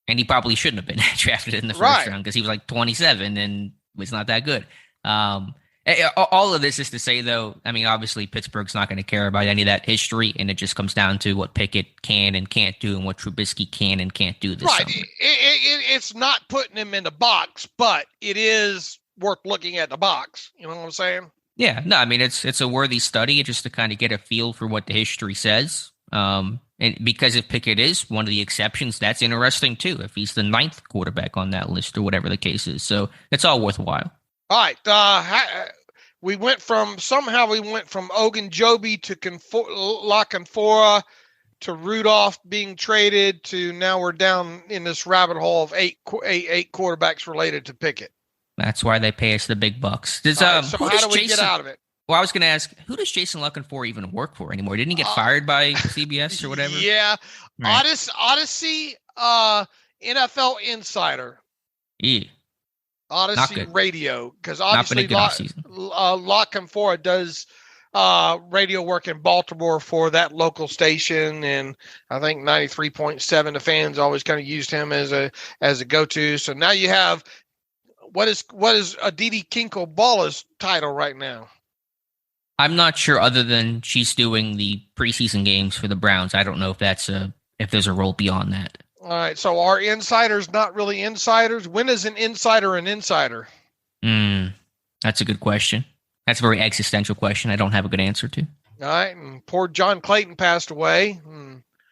and he probably shouldn't have been drafted in the first round because he was like 27 and was not that good. All of this is to say, though, I mean, obviously Pittsburgh's not going to care about any of that history, and it just comes down to what Pickett can and can't do and what Trubisky can and can't do this summer. It's not putting him in the box, but it is worth looking at the box. You know what I'm saying? Yeah, no, I mean, it's a worthy study just to kind of get a feel for what the history says. And because if Pickett is one of the exceptions, that's interesting, too, if he's the 9th quarterback on that list or whatever the case is. So it's all worthwhile. All right, we went from Ogunjobi to La Canfora to Rudolph being traded to now we're down in this rabbit hole of eight quarterbacks related to Pickett. That's why they pay us the big bucks. So how do we get out of it? Well, I was going to ask, who does Jason La Canfora even work for anymore? Didn't he get fired by CBS or whatever? Yeah, right. Odyssey, NFL Insider. Odyssey Radio, because obviously La Canfora does radio work in Baltimore for that local station, and I think 93.7 the fans always kind of used him as a go-to. So now you have what is Aditi Kinkle-Bala's title right now? I'm not sure, other than she's doing the preseason games for the Browns. I don't know if there's a role beyond that. All right, so are insiders not really insiders? When is an insider an insider? That's a good question. That's a very existential question I don't have a good answer to. All right, and poor John Clayton passed away.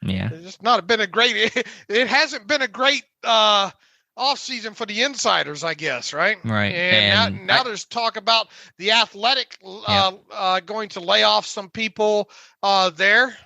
Yeah. It's not been it hasn't been a great offseason for the insiders, I guess, right? Right. And now there's talk about the Athletic going to lay off some people there.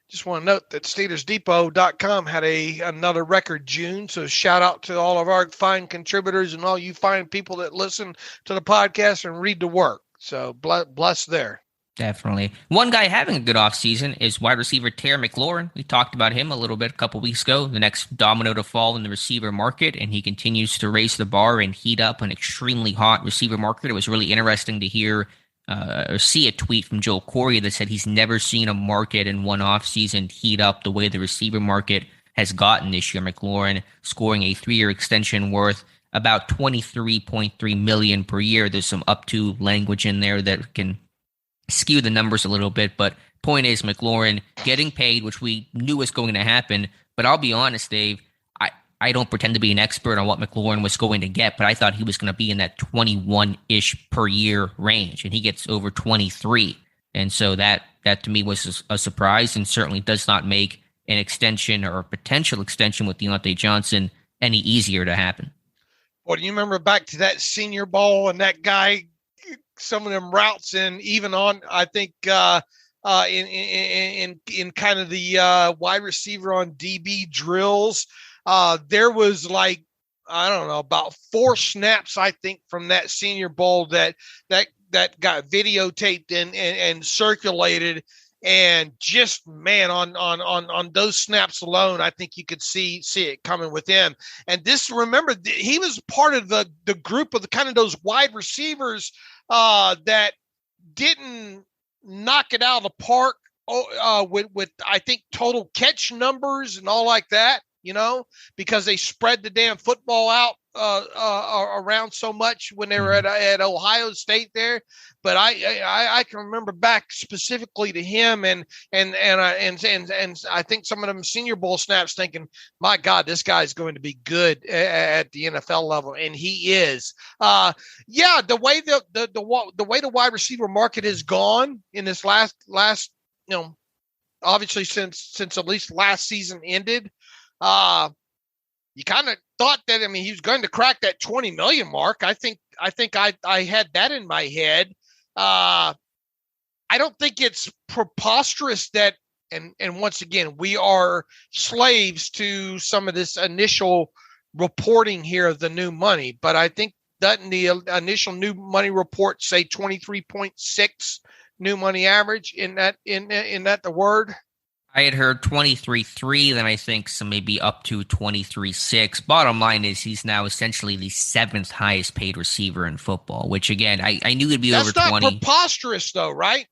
Just want to note that SteelersDepot.com had another record June. So shout out to all of our fine contributors and all you fine people that listen to the podcast and read the work. So bless there. Definitely. One guy having a good offseason is wide receiver Terry McLaurin. We talked about him a little bit a couple weeks ago, the next domino to fall in the receiver market, and he continues to raise the bar and heat up an extremely hot receiver market. It was really interesting to hear or see a tweet from Joel Corey that said he's never seen a market in one offseason heat up the way the receiver market has gotten this year. McLaurin scoring a 3-year extension worth about $23.3 million per year. There's some up to language in there that can skew the numbers a little bit, but point is McLaurin getting paid, which we knew was going to happen. But I'll be honest, Dave, I don't pretend to be an expert on what McLaurin was going to get, but I thought he was going to be in that 21-ish per year range, and he gets over 23. And so that to me was a surprise, and certainly does not make an extension or a potential extension with Deontay Johnson any easier to happen. Well, do you remember back to that Senior Bowl and that guy, some of them routes, and even on, I think, in kind of the wide receiver on DB drills, there was like, I don't know, about 4 snaps, I think, from that Senior Bowl that got videotaped and circulated. And just, man, on those snaps alone, I think you could see it coming with him. And this, remember, he was part of the group of the kind of those wide receivers that didn't knock it out of the park with I think total catch numbers and all like that, you know, because they spread the damn football out around so much when they were at Ohio State there, but I can remember back specifically to him and I think some of them Senior Bowl snaps thinking, my God, this guy's going to be good at the NFL level, and he is. The way the wide receiver market has gone in this last obviously since at least last season ended, you kind of thought that, he was going to crack that 20 million mark. I think I had that in my head. I don't think it's preposterous that, and once again, we are slaves to some of this initial reporting here of the new money, but I think that in the initial new money report say 23.6 new money average in that the word. I had heard 23.3, then I think some maybe up to 23.6. Bottom line is he's now essentially the 7th highest paid receiver in football, which again, I knew it'd be over 20. That's not preposterous though, right?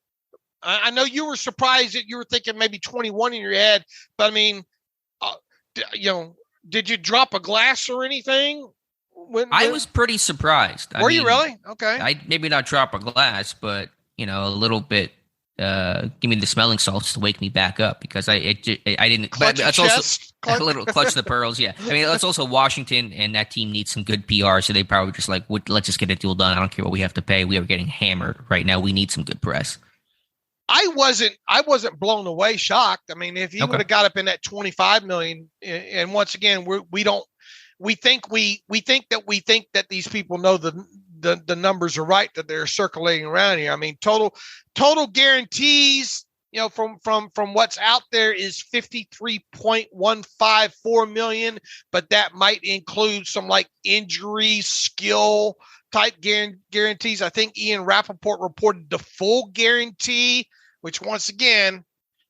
I know you were surprised that you were thinking maybe 21 in your head, but did you drop a glass or anything? I was pretty surprised. Were you really? Okay. I maybe not drop a glass, but a little bit. Give me the smelling salts to wake me back up because I didn't. Clutch that's chest, also a little clutch the pearls. Yeah, that's also Washington, and that team needs some good PR, so they probably just like, let's just get a deal done. I don't care what we have to pay. We are getting hammered right now. We need some good press. I wasn't blown away, shocked. If he would have got up in that 25 million, and once again, we think that these people know the numbers are right that they're circulating around here. Total guarantees, from what's out there is 53.154 million, but that might include some like injury, skill type guarantees. I think Ian Rappaport reported the full guarantee, which once again,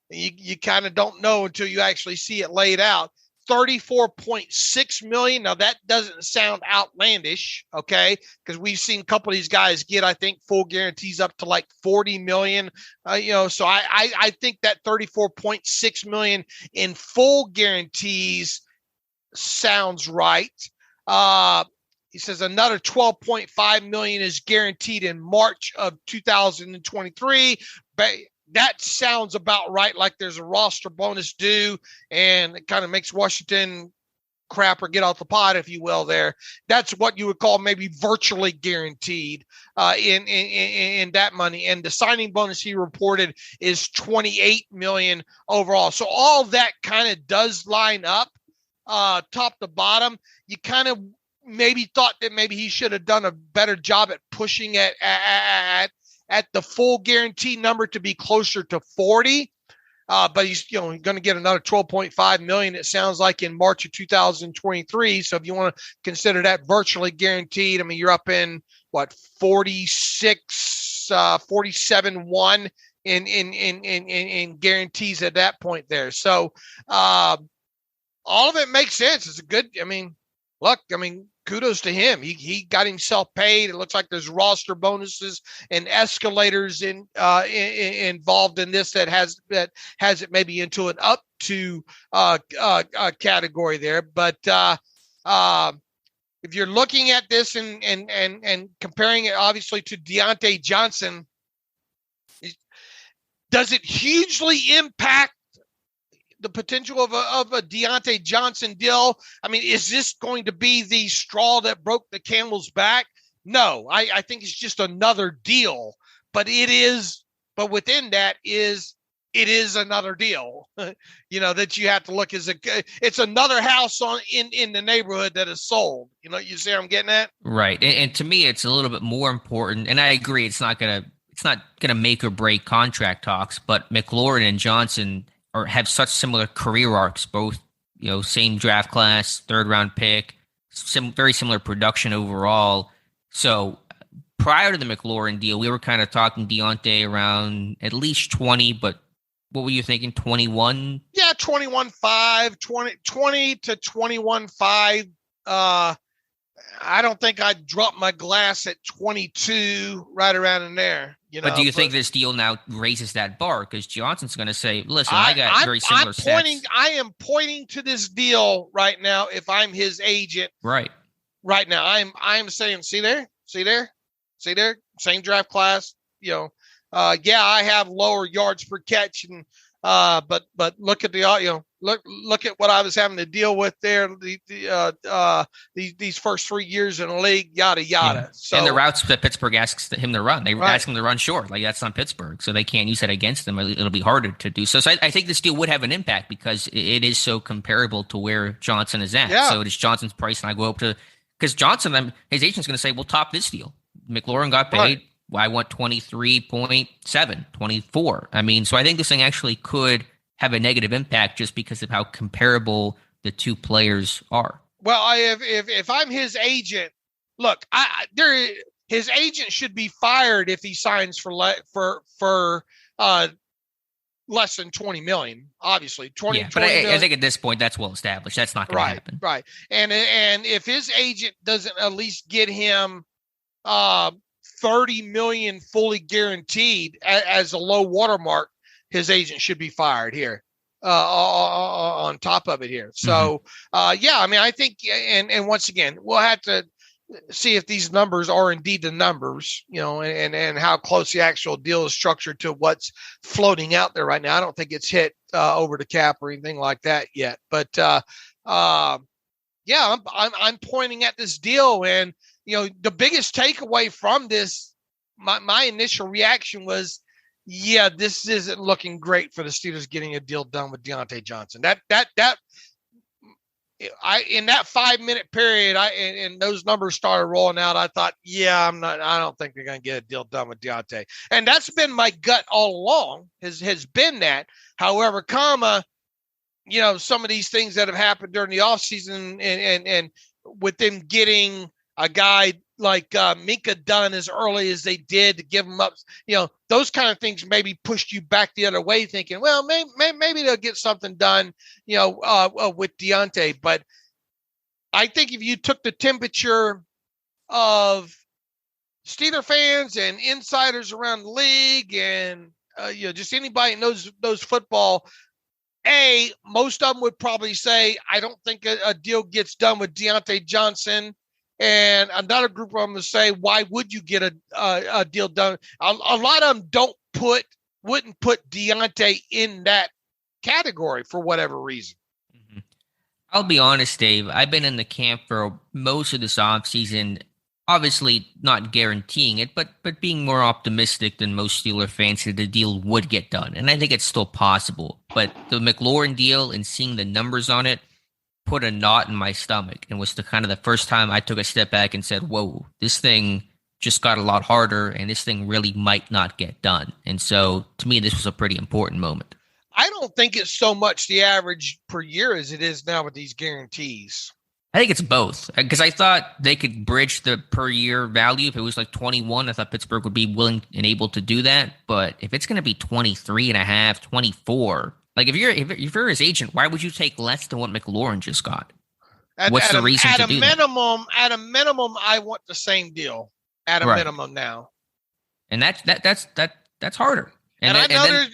you kind of don't know until you actually see it laid out. 34.6 million. Now that doesn't sound outlandish, okay? Because we've seen a couple of these guys get, I think, full guarantees up to like 40 million. So I think that 34.6 million in full guarantees sounds right. He says another 12.5 million is guaranteed in March of 2023. But that sounds about right, like there's a roster bonus due, and it kind of makes Washington crap or get off the pot, if you will, there. That's what you would call maybe virtually guaranteed in that money. And the signing bonus he reported is 28 million overall. So all that kind of does line up top to bottom. You kind of maybe thought that maybe he should have done a better job at pushing at the full guarantee number to be closer to 40. But he's going to get another 12.5 million, it sounds like, in March of 2023. So if you want to consider that virtually guaranteed, you're up in what, 47.1 in guarantees at that point there. So all of it makes sense. It's a good, kudos to him. He got himself paid. It looks like there's roster bonuses and escalators involved in this that has it maybe into an up to category there. But if you're looking at this and comparing it obviously to Deontay Johnson, does it hugely impact the potential of a Deontay Johnson deal? Is this going to be the straw that broke the camel's back? No, I think it's just another deal, but within that it is another deal, that you have to look as it's another house in the neighborhood that is sold. You see what I'm getting at? Right. And to me, it's a little bit more important. And I agree. It's not going to make or break contract talks, but Mclaren and Johnson have such similar career arcs, both, same draft class, 3rd round pick, very similar production overall. So prior to the Mclaren deal, we were kind of talking Deontay around at least 20, but what were you thinking, 21? Yeah, 21.5, 20 to 21.5. I don't think I'd drop my glass at 22, right around in there. But do you think this deal now raises that bar? Because Johnson's going to say, listen, I got very similar stats. I am pointing to this deal right now if I'm his agent. Right. right now. I'm saying, see there, same draft class. Yeah, I have lower yards per catch, and but look at the look at what I was having to deal with there. These first 3 years in the league, yada yada. Yeah. So, and the routes that Pittsburgh asks him to run, they ask him to run short. Like, that's not Pittsburgh, so they can't use that against them. It'll be harder to do so. So I think this deal would have an impact because it is so comparable to where Johnson is at. Yeah. So it is Johnson's price, and I go up to because Johnson, his agent's going to say, "We'll top this deal." Mclaren got paid. Right. Well, I want 23.7, 24. I mean, so I think this thing actually could have a negative impact just because of how comparable the two players are. Well, if I'm his agent, look, his agent should be fired if he signs for less than $20 million. Obviously, 20. Yeah, but I think at this point that's well established. That's not going to happen. Right. And if his agent doesn't at least get him $30 million fully guaranteed as a low watermark, his agent should be fired here. On top of it here. So, I mean, I think, and once again, we'll have to see if these numbers are indeed the numbers, and how close the actual deal is structured to what's floating out there right now. I don't think it's hit over the cap or anything like that yet, but I'm pointing at this deal, and the biggest takeaway from this, my initial reaction was, yeah, this isn't looking great for the Steelers getting a deal done with Diontae Johnson. In that 5-minute period, and those numbers started rolling out, I thought, I don't think they're going to get a deal done with Diontae. And that's been my gut all along, has been that. However, some of these things that have happened during the offseason and with them getting a guy like Minka done as early as they did to give him up, those kind of things maybe pushed you back the other way, thinking, well, maybe they'll get something done, with Diontae. But I think if you took the temperature of Steeler fans and insiders around the league and, just anybody who knows football, most of them would probably say, I don't think a deal gets done with Diontae Johnson. And another group of them will say, why would you get a deal done? A lot of them wouldn't put Diontae in that category for whatever reason. Mm-hmm. I'll be honest, Dave. I've been in the camp for most of this offseason, obviously not guaranteeing it, but being more optimistic than most Steeler fans that the deal would get done. And I think it's still possible. But the McLaurin deal and seeing the numbers on it put a knot in my stomach, and was the first time I took a step back and said, whoa, this thing just got a lot harder, and this thing really might not get done. And so to me, this was a pretty important moment. I don't think it's so much the average per year as it is now with these guarantees. I think it's both, because I thought they could bridge the per year value. If it was like 21, I thought Pittsburgh would be willing and able to do that. But if it's going to be 23 and a half, 24, like if you're his agent, why would you take less than what McLaurin just got? What's the reason to do that? At a minimum, I want the same deal at a minimum now. And that's harder. And I know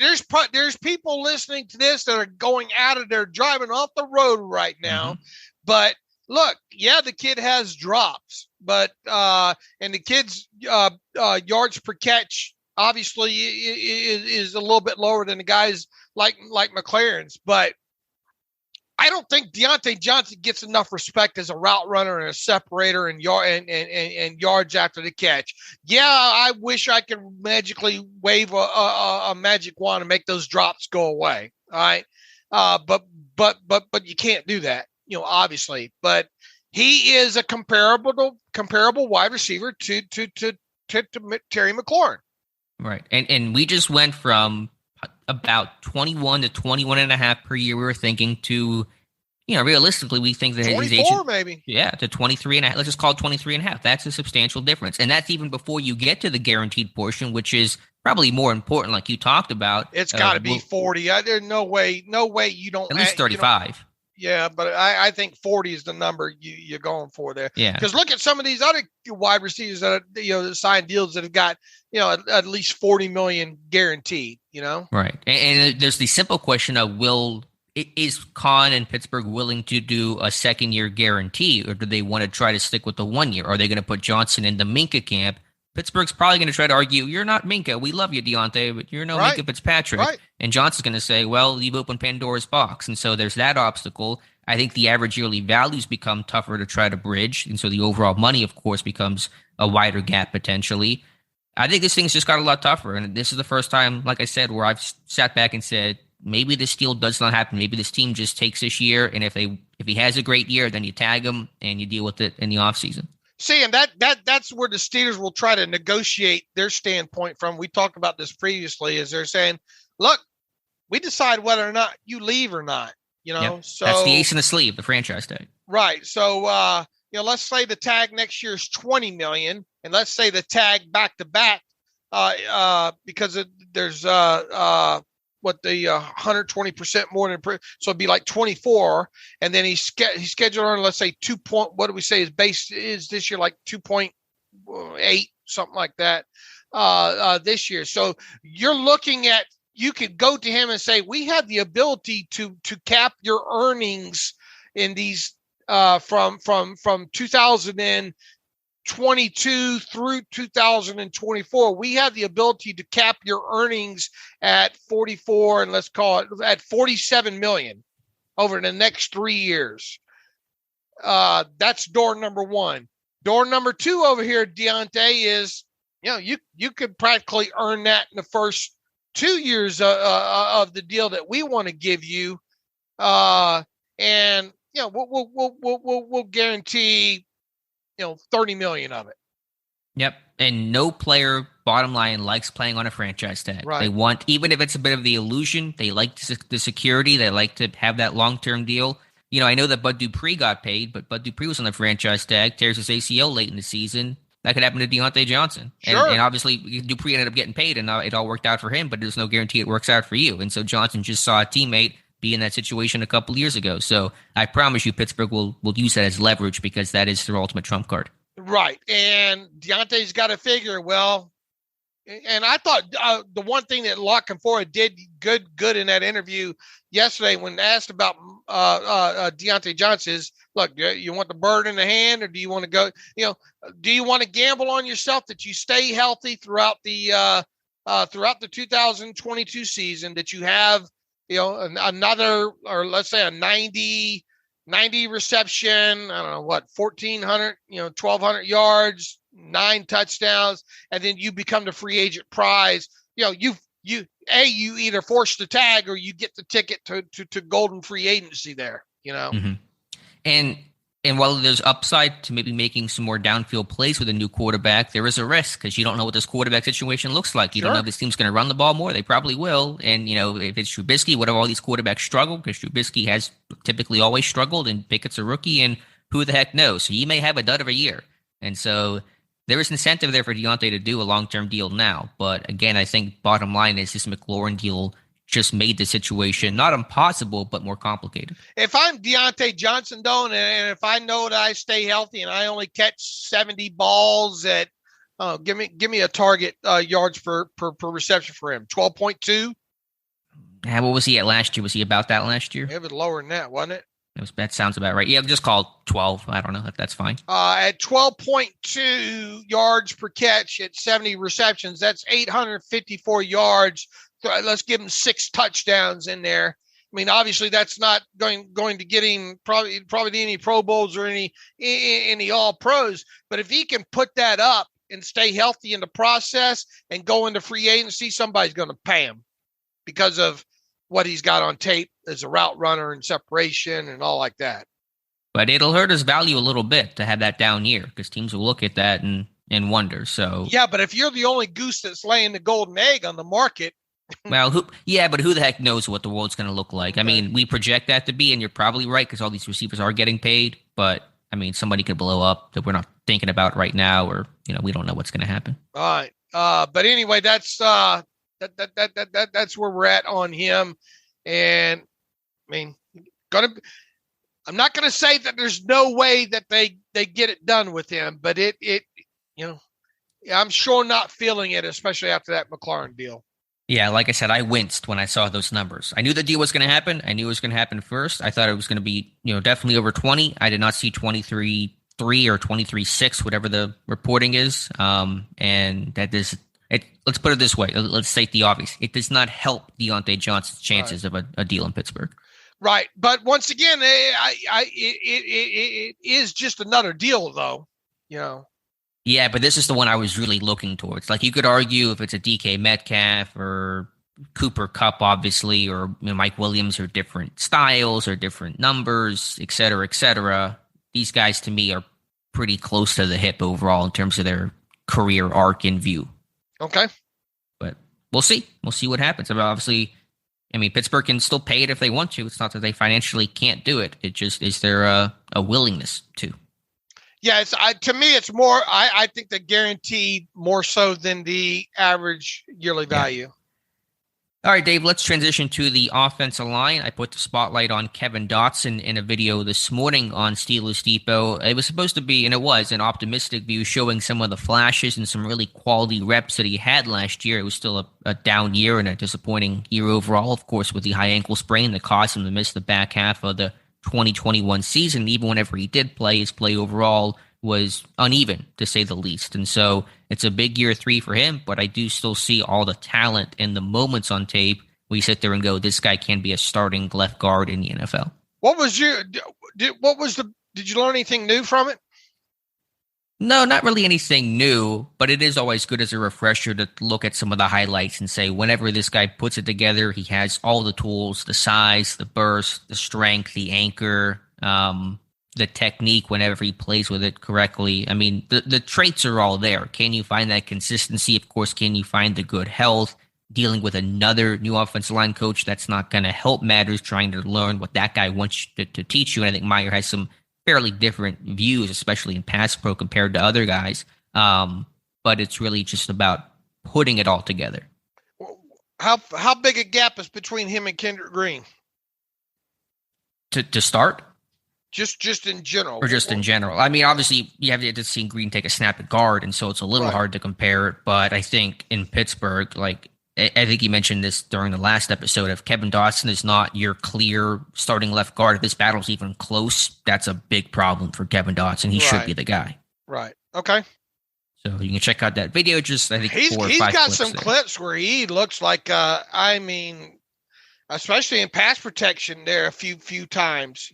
there's people listening to this that are going out of there, driving off the road right now. Mm-hmm. But look, the kid has drops, but and the kid's yards per catch obviously is a little bit lower than the guys like Mclaren's, but I don't think Diontae Johnson gets enough respect as a route runner and a separator and yards after the catch. Yeah, I wish I could magically wave a magic wand and make those drops go away. All right, but you can't do that, obviously. But he is a comparable wide receiver to Terry McLaurin. Right, and we just went from about 21 to 21 and a half per year, we were thinking, to, realistically, we think that his agent, maybe. Yeah, to 23 and a half. Let's just call it 23 and a half. That's a substantial difference. And that's even before you get to the guaranteed portion, which is probably more important, like you talked about. It's got to be 40. There's no way you don't. At least 35. Yeah, but I think 40 is the number you're going for there. Yeah. Because look at some of these other wide receivers that that sign deals that have got at least $40 million guaranteed. Right, and there's the simple question of, will Is Khan and Pittsburgh willing to do a second-year guarantee, or do they want to try to stick with the 1 year? Are they going to put Johnson in the Minka camp? Pittsburgh's probably going to try to argue, you're not Minka. We love you, Deontay, but you're no Minka Fitzpatrick. Right. And Johnson's going to say, well, you've opened Pandora's box. And so there's that obstacle. I think the average yearly values become tougher to try to bridge. And so the overall money, of course, becomes a wider gap potentially. I think this thing's just got a lot tougher. And this is the first time, like I said, where I've sat back and said, maybe this deal does not happen. Maybe this team just takes this year. And if he has a great year, then you tag him and you deal with it in the offseason. See, and that's where the Steelers will try to negotiate their standpoint from. We talked about this previously, is they're saying, look, we decide whether or not you leave or not, Yep. So that's the ace in the sleeve, the franchise tag. Right. So, let's say the tag next year is $20 million, and let's say the tag back to back, because there's 120% more than, so it'd be like 24. And then he's scheduled on, let's say what do we say his base is this year? Like 2.8, something like that, this year. So you're looking at, you could go to him and say, we have the ability to cap your earnings in these, from 2022 through 2024, we have the ability to cap your earnings at 44, and let's call it at 47 million over the next 3 years. That's door number one. Door number two over here, Deontay, is, you could practically earn that in the first 2 years of the deal that we want to give you. And we'll guarantee, 30 million of it. Yep. And no player, bottom line, likes playing on a franchise tag. Right. They want, even if it's a bit of the illusion, they like the security. They like to have that long-term deal. I know that Bud Dupree got paid, but Bud Dupree was on the franchise tag, tears his ACL late in the season. That could happen to Deontay Johnson. Sure. And obviously Dupree ended up getting paid, and it all worked out for him, but there's no guarantee it works out for you. And so Johnson just saw a teammate be in that situation a couple years ago. So I promise you Pittsburgh will use that as leverage, because that is their ultimate trump card. Right. And Deontay's got to figure, well, and I thought the one thing that La Canfora did good in that interview yesterday when asked about Deontay Johnson is, look, you want the bird in the hand, or do you want to go, do you want to gamble on yourself that you stay healthy throughout the 2022 season, that you have, another, or let's say a 90 reception, I don't know what, 1,400, 1,200 yards, 9 touchdowns, and then you become the free agent prize. You either force the tag or you get the ticket to golden free agency there, Mm-hmm. And while there's upside to maybe making some more downfield plays with a new quarterback, there is a risk, because you don't know what this quarterback situation looks like. You don't know if this team's going to run the ball more. They probably will. And, if it's Trubisky, what if all these quarterbacks struggle? Because Trubisky has typically always struggled, and Pickett's a rookie, and who the heck knows? So you may have a dud of a year. And so there is incentive there for Deontay to do a long-term deal now. But again, I think bottom line is this Mclaren deal just made the situation not impossible, but more complicated. If I'm Deontay Johnson, though, and if I know that I stay healthy and I only catch 70 balls at, give me a target yards per reception for him, 12.2. Yeah, what was he at last year? Was he about that last year? It was lower than that, wasn't it? That sounds about right. Yeah, just call it 12. I don't know. That's fine. At 12.2 yards per catch at 70 receptions, that's 854 yards. Let's give him 6 touchdowns in there. I mean, obviously that's not going to get him probably any Pro Bowls or any All Pros. But if he can put that up and stay healthy in the process and go into free agency, somebody's going to pay him because of what he's got on tape as a route runner and separation and all like that. But it'll hurt his value a little bit to have that down year, because teams will look at that and wonder. So yeah, but if you're the only goose that's laying the golden egg on the market. Well, who the heck knows what the world's going to look like? I mean, we project that to be, and you're probably right, because all these receivers are getting paid. But I mean, somebody could blow up that we're not thinking about right now, or we don't know what's going to happen. All right. But anyway, that's where we're at on him. And I mean, I'm not going to say that there's no way that they get it done with him, but I'm sure not feeling it, especially after that Mclaren deal. Yeah, like I said, I winced when I saw those numbers. I knew the deal was going to happen. I knew it was going to happen first. I thought it was going to be, definitely over 20. I did not see 23.3 or 23.6, whatever the reporting is. And that is it. Let's put it this way. Let's state the obvious. It does not help Deontay Johnson's chances of a deal in Pittsburgh. Right. But once again, it is just another deal, though, Yeah, but this is the one I was really looking towards. Like, you could argue if it's a DK Metcalf or Cooper Kupp, obviously, or Mike Williams, or different styles or different numbers, et cetera, et cetera. These guys, to me, are pretty close to the hip overall in terms of their career arc in view. Okay. But we'll see. We'll see what happens. Obviously, Pittsburgh can still pay it if they want to. It's not that they financially can't do it. It just is there a willingness to. Yeah, to me, it's more. I think they're guaranteed more so than the average yearly value. All right, Dave, let's transition to the offensive line. I put the spotlight on Kevin Dotson in a video this morning on Steelers Depot. It was supposed to be, and it was, an optimistic view showing some of the flashes and some really quality reps that he had last year. It was still a down year and a disappointing year overall, of course, with the high ankle sprain that caused him to miss the back half of the 2021 season. Even whenever he did play, his play overall was uneven, to say the least. And so it's a big year 3 for him, but I do still see all the talent and the moments on tape where you sit there and go, this guy can be a starting left guard in the NFL. Did you learn anything new from it? No, not really anything new, but it is always good as a refresher to look at some of the highlights and say, whenever this guy puts it together, he has all the tools, the size, the burst, the strength, the anchor, the technique whenever he plays with it correctly. The traits are all there. Can you find that consistency? Of course, can you find the good health? Dealing with another new offensive line coach, that's not going to help matters, trying to learn what that guy wants to teach you. And I think Meyer has some fairly different views, especially in pass pro compared to other guys. But it's really just about putting it all together. How big a gap is between him and Kendrick Green? To start? Just in general. Or just in general. Obviously, you have to see Green take a snap at guard, and so it's a little hard to compare. But I think in Pittsburgh, I think you mentioned this during the last episode, if Kevin Dotson is not your clear starting left guard, if this battle's even close, that's a big problem for Kevin Dotson. He should be the guy. Right. Okay. So you can check out that video. Just, I think, he's got some clips where he looks like, especially in pass protection there a few times,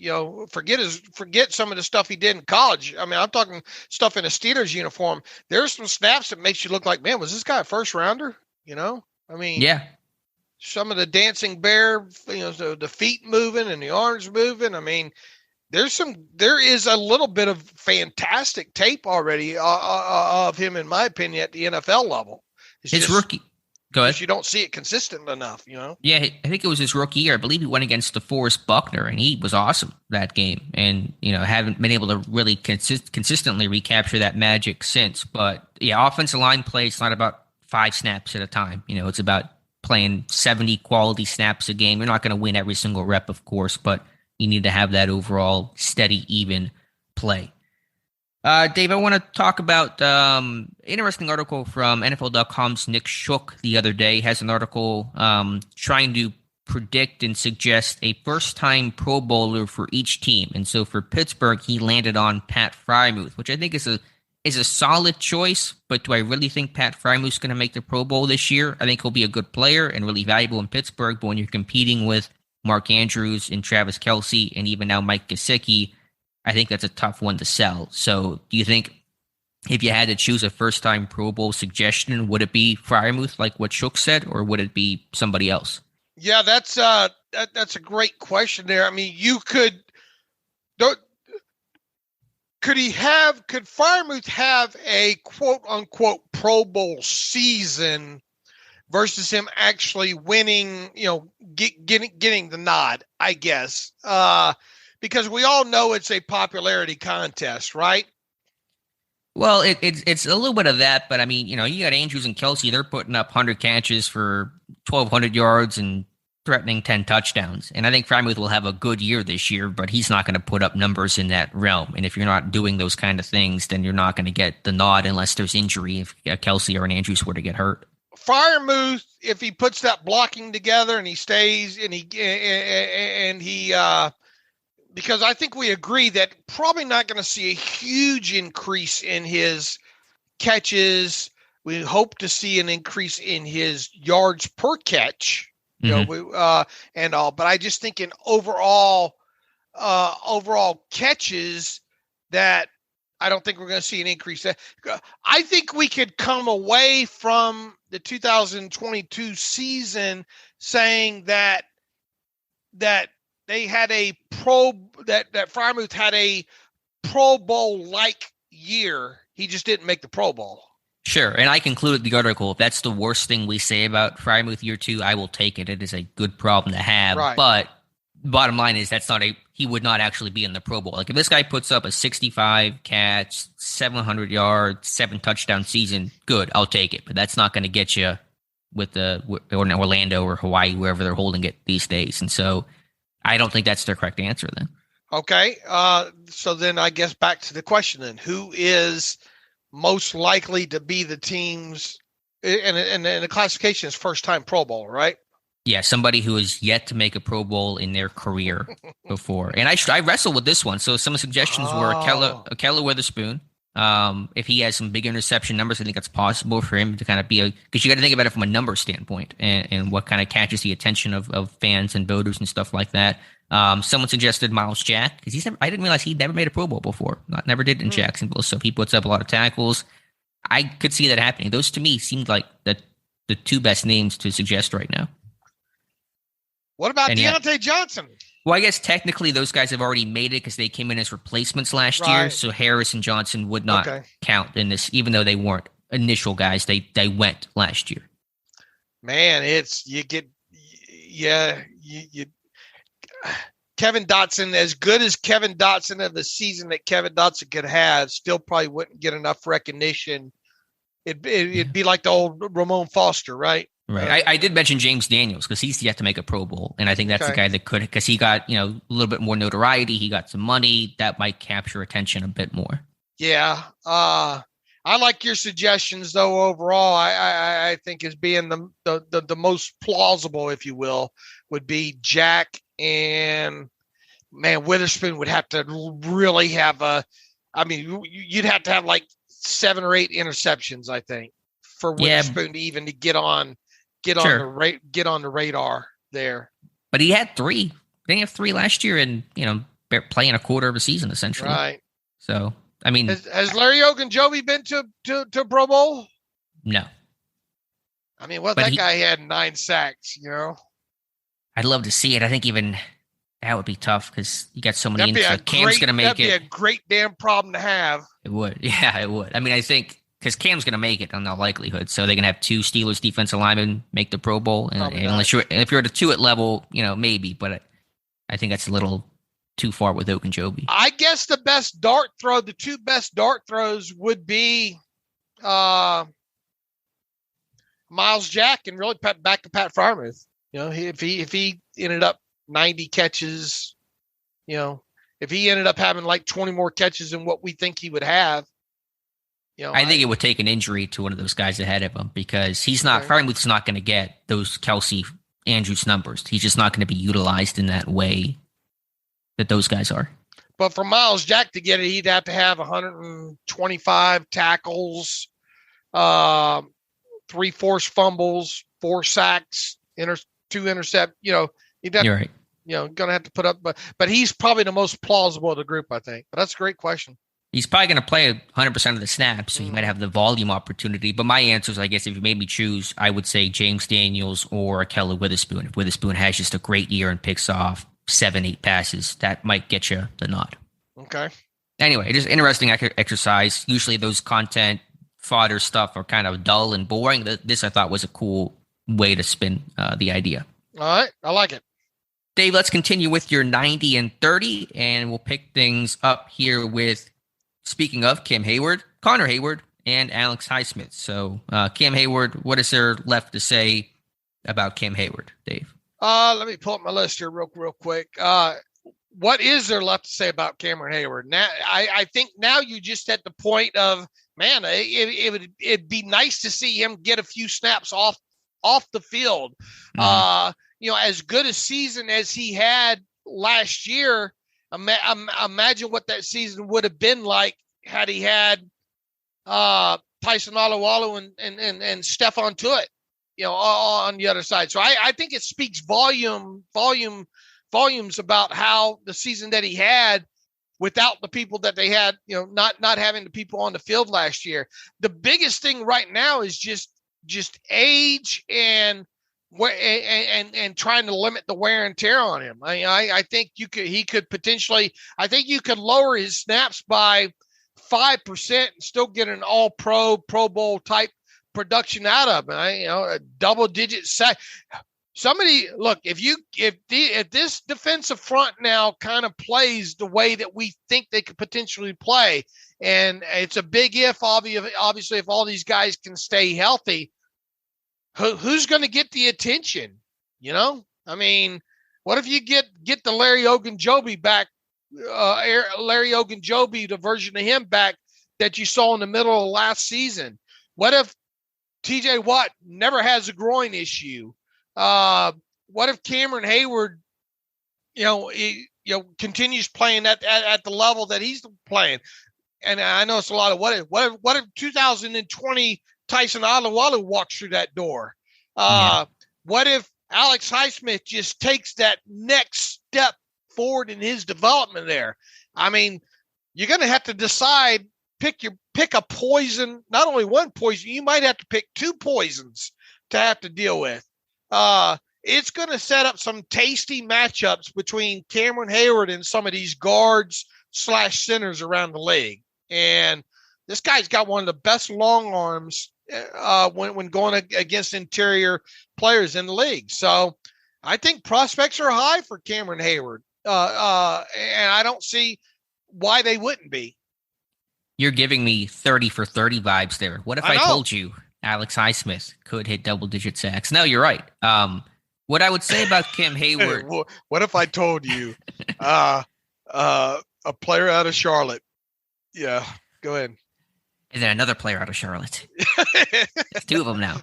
forget some of the stuff he did in college. I'm talking stuff in a Steelers uniform. There's some snaps that makes you look like, man, was this guy a first rounder? Yeah. Some of the dancing bear, the feet moving and the arms moving. There is a little bit of fantastic tape already of him, in my opinion, at the NFL level. His rookie. Go ahead. You don't see it consistent enough, Yeah, I think it was his rookie year. I believe he went against DeForest Buckner, and he was awesome that game. And, haven't been able to really consistently recapture that magic since. But, yeah, offensive line play, it's not about 5 snaps at a time. It's about playing 70 quality snaps a game. You're not going to win every single rep, of course, but you need to have that overall steady, even play. Dave, I want to talk about interesting article from NFL.com's Nick Shook the other day. Has an article trying to predict and suggest a first-time Pro Bowler for each team. And so for Pittsburgh, he landed on Pat Freiermuth, which I think is a solid choice. But do I really think Pat Freiermuth's going to make the Pro Bowl this year? I think he'll be a good player and really valuable in Pittsburgh. But when you're competing with Mark Andrews and Travis Kelce and even now Mike Gesicki, I think that's a tough one to sell. So do you think if you had to choose a first-time Pro Bowl suggestion, would it be Freiermuth like what Shook said, or would it be somebody else? Yeah, that's a great question there. Could Freiermuth have a quote-unquote Pro Bowl season versus him actually winning, getting the nod, I guess? Because we all know it's a popularity contest, right? Well, it's a little bit of that, but you got Andrews and Kelce, they're putting up 100 catches for 1,200 yards and threatening 10 touchdowns. And I think Freiermuth will have a good year this year, but he's not going to put up numbers in that realm. And if you're not doing those kind of things, then you're not going to get the nod unless there's injury if Kelce or an Andrews were to get hurt. Freiermuth, if he puts that blocking together and he stays and he because I think we agree that probably not going to see a huge increase in his catches. We hope to see an increase in his yards per catch, and all. But I just think in overall catches that I don't think we're going to see an increase. I think we could come away from the 2022 season saying that they had that Freiermuth had a Pro Bowl like year. He just didn't make the Pro Bowl. Sure, and I concluded the article. If that's the worst thing we say about Freiermuth year 2, I will take it. It is a good problem to have. Right. But bottom line is he would not actually be in the Pro Bowl. Like if this guy puts up a 65 catch, 700 yards, 7 touchdown season, good, I'll take it. But that's not going to get you with Orlando or Hawaii, wherever they're holding it these days. And so I don't think that's the correct answer then. Okay. So then I guess back to the question then, who is most likely to be the teams and the classification is first time Pro Bowl, right? Yeah, somebody who has yet to make a Pro Bowl in their career before. And I wrestled with this one. So some suggestions were Akella Witherspoon. If he has some big interception numbers, I think it's possible for him to kind of be because you got to think about it from a number standpoint and what kind of catches the attention of fans and voters and stuff like that. Someone suggested Miles Jack because I didn't realize he'd never made a Pro Bowl before. Never did in Jacksonville. So he puts up a lot of tackles. I could see that happening. Those to me seemed like the 2 best names to suggest right now. What about Deontay Johnson? Well, I guess technically those guys have already made it because they came in as replacements last year. So Harris and Johnson would not count in this, even though they weren't initial guys. They went last year. Man, Kevin Dotson, as good as Kevin Dotson of the season that Kevin Dotson could have, still probably wouldn't get enough recognition. It'd be like the old Ramon Foster, right? Right. I did mention James Daniels because he's yet to make a Pro Bowl. And I think that's the guy that could, because he got, a little bit more notoriety. He got some money that might capture attention a bit more. Yeah. I like your suggestions though. Overall, I think as being the most plausible, if you will, would be Jack and Witherspoon would have to really have you'd have to have like 7 or 8 interceptions, I think, for Witherspoon to get on the radar there. But he had 3. Didn't he have 3 last year and, playing a quarter of a season essentially. Right. So, I mean, has Larry Ogunjobi been to Pro Bowl? No. I mean, that guy had 9 sacks, I'd love to see it. I think even that would be tough because you got so many. Cam's going to make it. That'd be a great damn problem to have. It would. Yeah, it would. I mean, I think because Cam's going to make it on the likelihood. So they're going to have 2 Steelers defensive linemen make the Pro Bowl. And if you're at a 2 level, maybe. But I think that's a little too far with Ogunjobi. I guess the 2 best dart throws would be Miles Jack and really back to Pat Freiermuth. If he ended up 90 catches, if he ended up having like 20 more catches than what we think he would have, I think it would take an injury to one of those guys ahead of him because Freiermuth's not going to get those Kelsey Andrews numbers. He's just not going to be utilized in that way that those guys are. But for Miles Jack to get it, he'd have to have 125 tackles, 3 forced fumbles, 4 sacks, 2 intercept. You'd have, You're right. Going to have to put up, but he's probably the most plausible of the group, I think. But that's a great question. He's probably going to play 100% of the snaps, so he might have the volume opportunity. But my answer is, I guess, if you made me choose, I would say James Daniels or Akella Witherspoon. If Witherspoon has just a great year and picks off 7-8 passes, that might get you the nod. Okay. Anyway, just interesting exercise. Usually those content fodder stuff are kind of dull and boring. This, I thought, was a cool way to spin the idea. All right. I like it. Dave, let's continue with your 90 and 30, and we'll pick things up here with, speaking of Cam Hayward, Connor Hayward, and Alex Highsmith. So, Cam Hayward, what is there left to say about Cam Hayward, Dave? Let me pull up my list here real quick. What is there left to say about Cameron Hayward? Now, I think now you just at the point of man, it'd be nice to see him get a few snaps off the field. As good a season as he had last year, imagine what that season would have been like had he had Tyson Alualu and Stephon Tuitt, on the other side. So I think it speaks volumes about how the season that he had without the people that they had, not having the people on the field last year. The biggest thing right now is just age and trying to limit the wear and tear on him. I think he could potentially, I think you could lower his snaps by 5% and still get an all-pro, Pro Bowl type production out of him. A double-digit sack. Somebody look, if this defensive front now kind of plays the way that we think they could potentially play, and it's a big if, obviously, if all these guys can stay healthy, who's going to get the attention? What if you get the Larry Ogunjobi back, Larry Ogunjobi, the version of him back that you saw in the middle of last season? What if TJ Watt never has a groin issue? What if Cameron Hayward, continues playing at the level that he's playing? And I know it's a lot of what if 2020 Tyson Alualu walks through that door? What if Alex Highsmith just takes that next step forward in his development there? You're going to have to decide, pick a poison, not only one poison, you might have to pick two poisons to have to deal with. It's going to set up some tasty matchups between Cameron Hayward and some of these guards / centers around the league. And this guy's got one of the best long arms when going against interior players in the league. So I think prospects are high for Cameron Hayward. And I don't see why they wouldn't be. You're giving me 30 for 30 vibes there. What if I told you Alex Highsmith could hit double-digit sacks? No, you're right. What I would say about Cam Hayward. What if I told you a player out of Charlotte? Yeah, go ahead. And then another player out of Charlotte. Two of them now.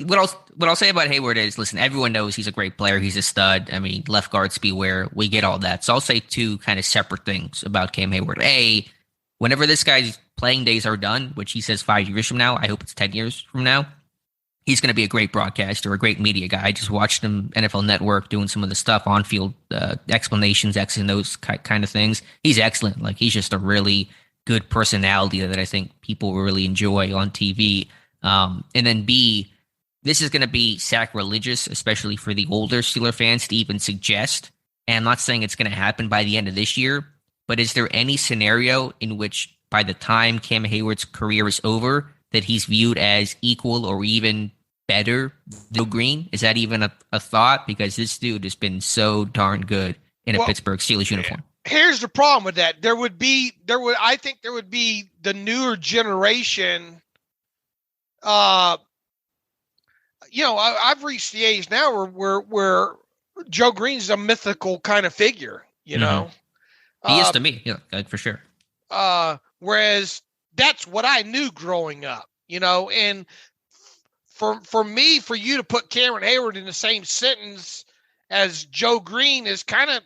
What I'll say about Hayward is, listen, everyone knows he's a great player. He's a stud. Left guards beware. We get all that. So I'll say two kind of separate things about Cam Hayward. A, whenever this guy's playing days are done, which he says 5 years from now, I hope it's 10 years from now, he's going to be a great broadcaster, a great media guy. I just watched him NFL Network doing some of the stuff on field, explanations, X and those kind of things. He's excellent. He's just a really good personality that I think people will really enjoy on TV. And then B, this is going to be sacrilegious, especially for the older Steeler fans, to even suggest. And I'm not saying it's going to happen by the end of this year, but is there any scenario in which by the time Cam Hayward's career is over, that he's viewed as equal or even better than Green? Is that even a thought? Because this dude has been so darn good in a Pittsburgh Steelers uniform. Here's the problem with that. I think there would be the newer generation. I've reached the age now where Joe Green's a mythical kind of figure, He is to me, for sure. Whereas that's what I knew growing up, and for me, for you to put Cameron Hayward in the same sentence as Joe Green is kind of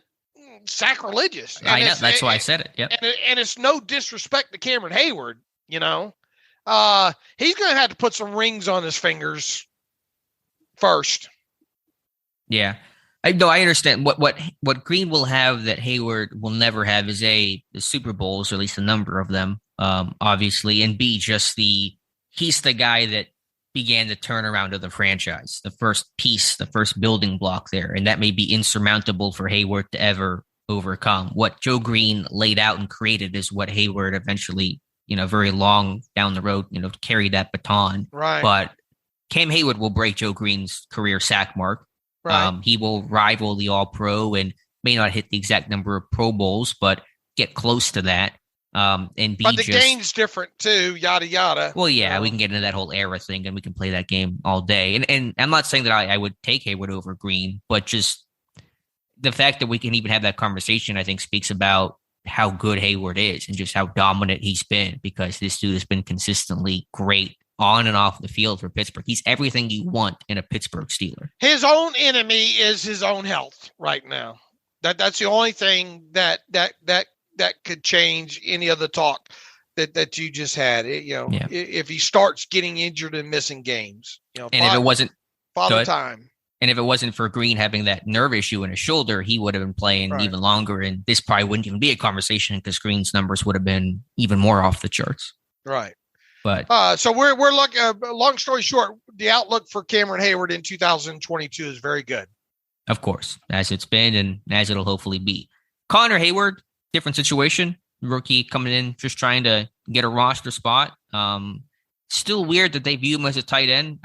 sacrilegious. And I know, that's why I said it. Yep. And it's no disrespect to Cameron Hayward, he's going to have to put some rings on his fingers first. Yeah. I understand what Green will have that Hayward will never have is the Super Bowls, or at least a number of them, obviously, and B, just he's the guy that began the turnaround of the franchise, the first piece, the first building block there, and that may be insurmountable for Hayward to ever overcome. What Joe Green laid out and created is what Hayward eventually, very long down the road, carried that baton. Right. But Cam Hayward will break Joe Green's career sack mark. Right. He will rival the All-Pro and may not hit the exact number of Pro Bowls, but get close to that. But the game's different too, yada, yada. Well, yeah, we can get into that whole era thing and we can play that game all day. And I'm not saying that I would take Hayward over Green, but just the fact that we can even have that conversation, I think, speaks about how good Hayward is and just how dominant he's been, because this dude has been consistently great on and off the field for Pittsburgh. He's everything you want in a Pittsburgh Steeler. His own enemy is his own health right now. That's the only thing that could change any of the talk that you just had. If he starts getting injured and missing games, and if it wasn't Father Time. And if it wasn't for Green having that nerve issue in his shoulder, he would have been playing even longer. And this probably wouldn't even be a conversation because Green's numbers would have been even more off the charts. Right. But so we're looking. Long story short, the outlook for Cameron Hayward in 2022 is very good. Of course, as it's been and as it'll hopefully be. Connor Hayward, different situation. Rookie coming in, just trying to get a roster spot. Still weird that they view him as a tight end.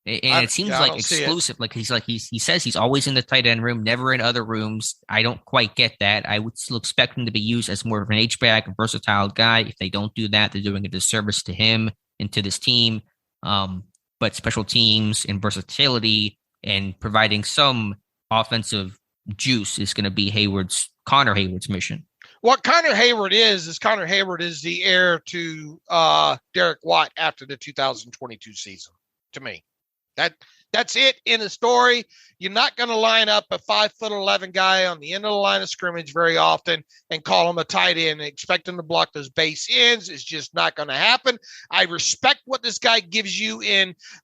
It seems like exclusive. Like he says he's always in the tight end room, never in other rooms. I don't quite get that. I would still expect him to be used as more of an H-back, a versatile guy. If they don't do that, they're doing a disservice to him and to this team. But special teams and versatility and providing some offensive juice is going to be Connor Hayward's mission. What Connor Hayward is the heir to Derek Watt after the 2022 season, to me. That's it in the story. You're not going to line up a 5'11" guy on the end of the line of scrimmage very often and call him a tight end and expect him to block those base ends. It's just not going to happen. I respect what this guy gives you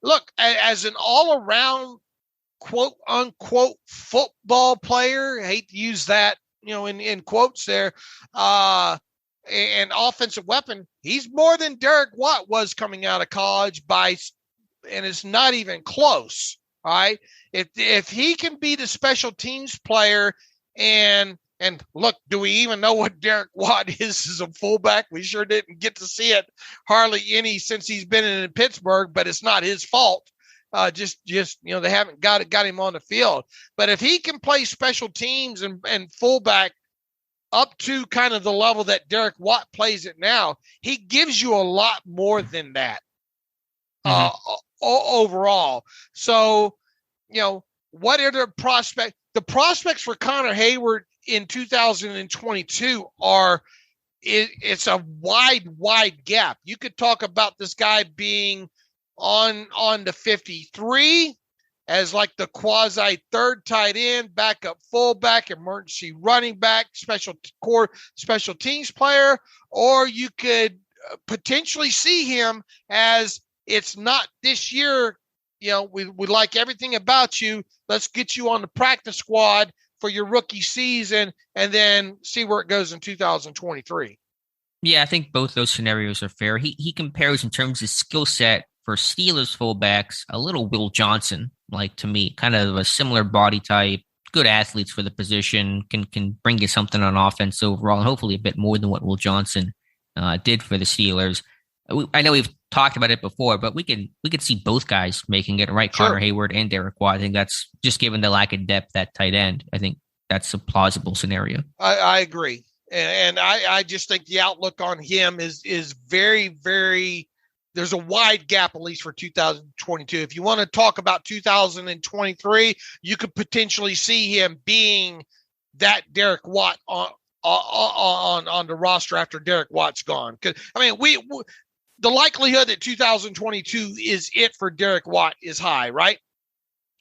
look, as an all-around quote unquote football player. I hate to use that, in quotes there, and offensive weapon. He's more than Derek Watt was coming out of college and it's not even close. All right. If he can be the special teams player and look, do we even know what Derek Watt is as a fullback? We sure didn't get to see it hardly any since he's been in Pittsburgh, but it's not his fault. Just they haven't got him on the field. But if he can play special teams and fullback up to kind of the level that Derek Watt plays it now, he gives you a lot more than that. Overall. So, what are the prospects? The prospects for Connor Hayward in 2022 it's a wide gap. You could talk about this guy being on the 53 as like the quasi third tight end, backup fullback, emergency running back, special teams player, or you could potentially see him as, it's not this year. We like everything about you. Let's get you on the practice squad for your rookie season and then see where it goes in 2023. Yeah, I think both those scenarios are fair. He compares in terms of skill set for Steelers fullbacks a little Will Johnson, like to me, kind of a similar body type, good athletes for the position, can bring you something on offense overall, and hopefully a bit more than what Will Johnson did for the Steelers. I know we've talked about it before, but we could see both guys making it, right? Sure. Connor Hayward and Derek Watt. I think that's just given the lack of depth at tight end. I think that's a plausible scenario. I agree. And I just think the outlook on him is very, very, there's a wide gap, at least for 2022. If you want to talk about 2023, you could potentially see him being that Derek Watt on the roster after Derek Watt's gone. The likelihood that 2022 is it for Derek Watt is high, right?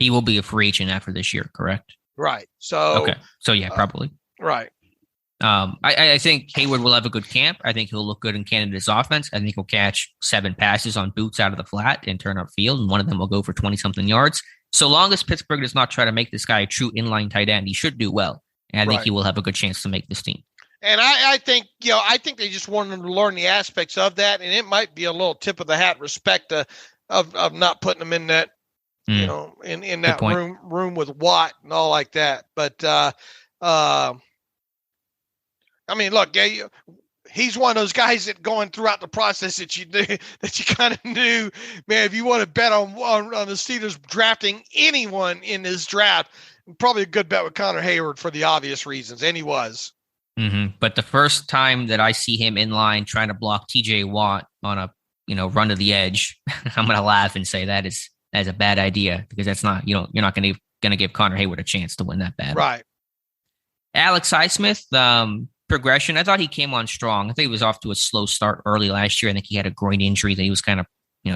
He will be a free agent after this year, correct? Right. So okay. So yeah, probably. Right. I think Hayward will have a good camp. I think he'll look good in Canada's offense. I think he'll catch 7 passes on boots out of the flat and turn upfield, and one of them will go for 20-something yards. So long as Pittsburgh does not try to make this guy a true inline tight end, he should do well. And I think he will have a good chance to make this team. And I think they just want him to learn the aspects of that, and it might be a little tip of the hat respect of not putting him in that, in that room with Watt and all like that. But look, he's one of those guys that going throughout the process that you kind of knew, man. If you want to bet on the Steelers drafting anyone in this draft, probably a good bet with Connor Hayward for the obvious reasons, and he was. Mm-hmm. But the first time that I see him in line trying to block T.J. Watt on a run to the edge, I'm going to laugh and say that's a bad idea, because that's not you're not going to give Connor Hayward a chance to win that battle. Right. Alex Highsmith, progression. I thought he came on strong. I think he was off to a slow start early last year. I think he had a groin injury that he was kind of,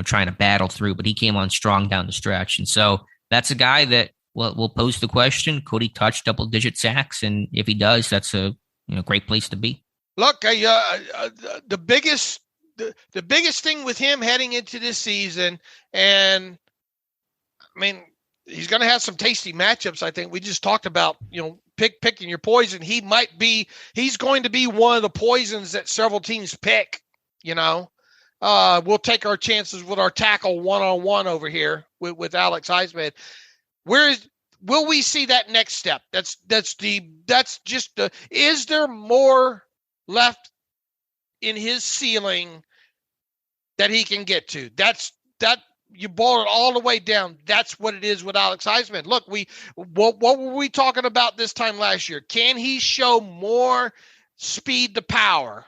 trying to battle through, but he came on strong down the stretch. And so that's a guy that will pose the question, could he touch double-digit sacks? And if he does, that's a great place to be. Look, the biggest thing with him heading into this season, and I mean, he's going to have some tasty matchups. I think we just talked about, picking your poison. He's going to be one of the poisons that several teams pick. We'll take our chances with our tackle one-on-one over here with Alex Highsmith. Will we see that next step? Is there more left in his ceiling that he can get to? You boil it all the way down. That's what it is with Alex Highsmith. Look, what were we talking about this time last year? Can he show more speed to power?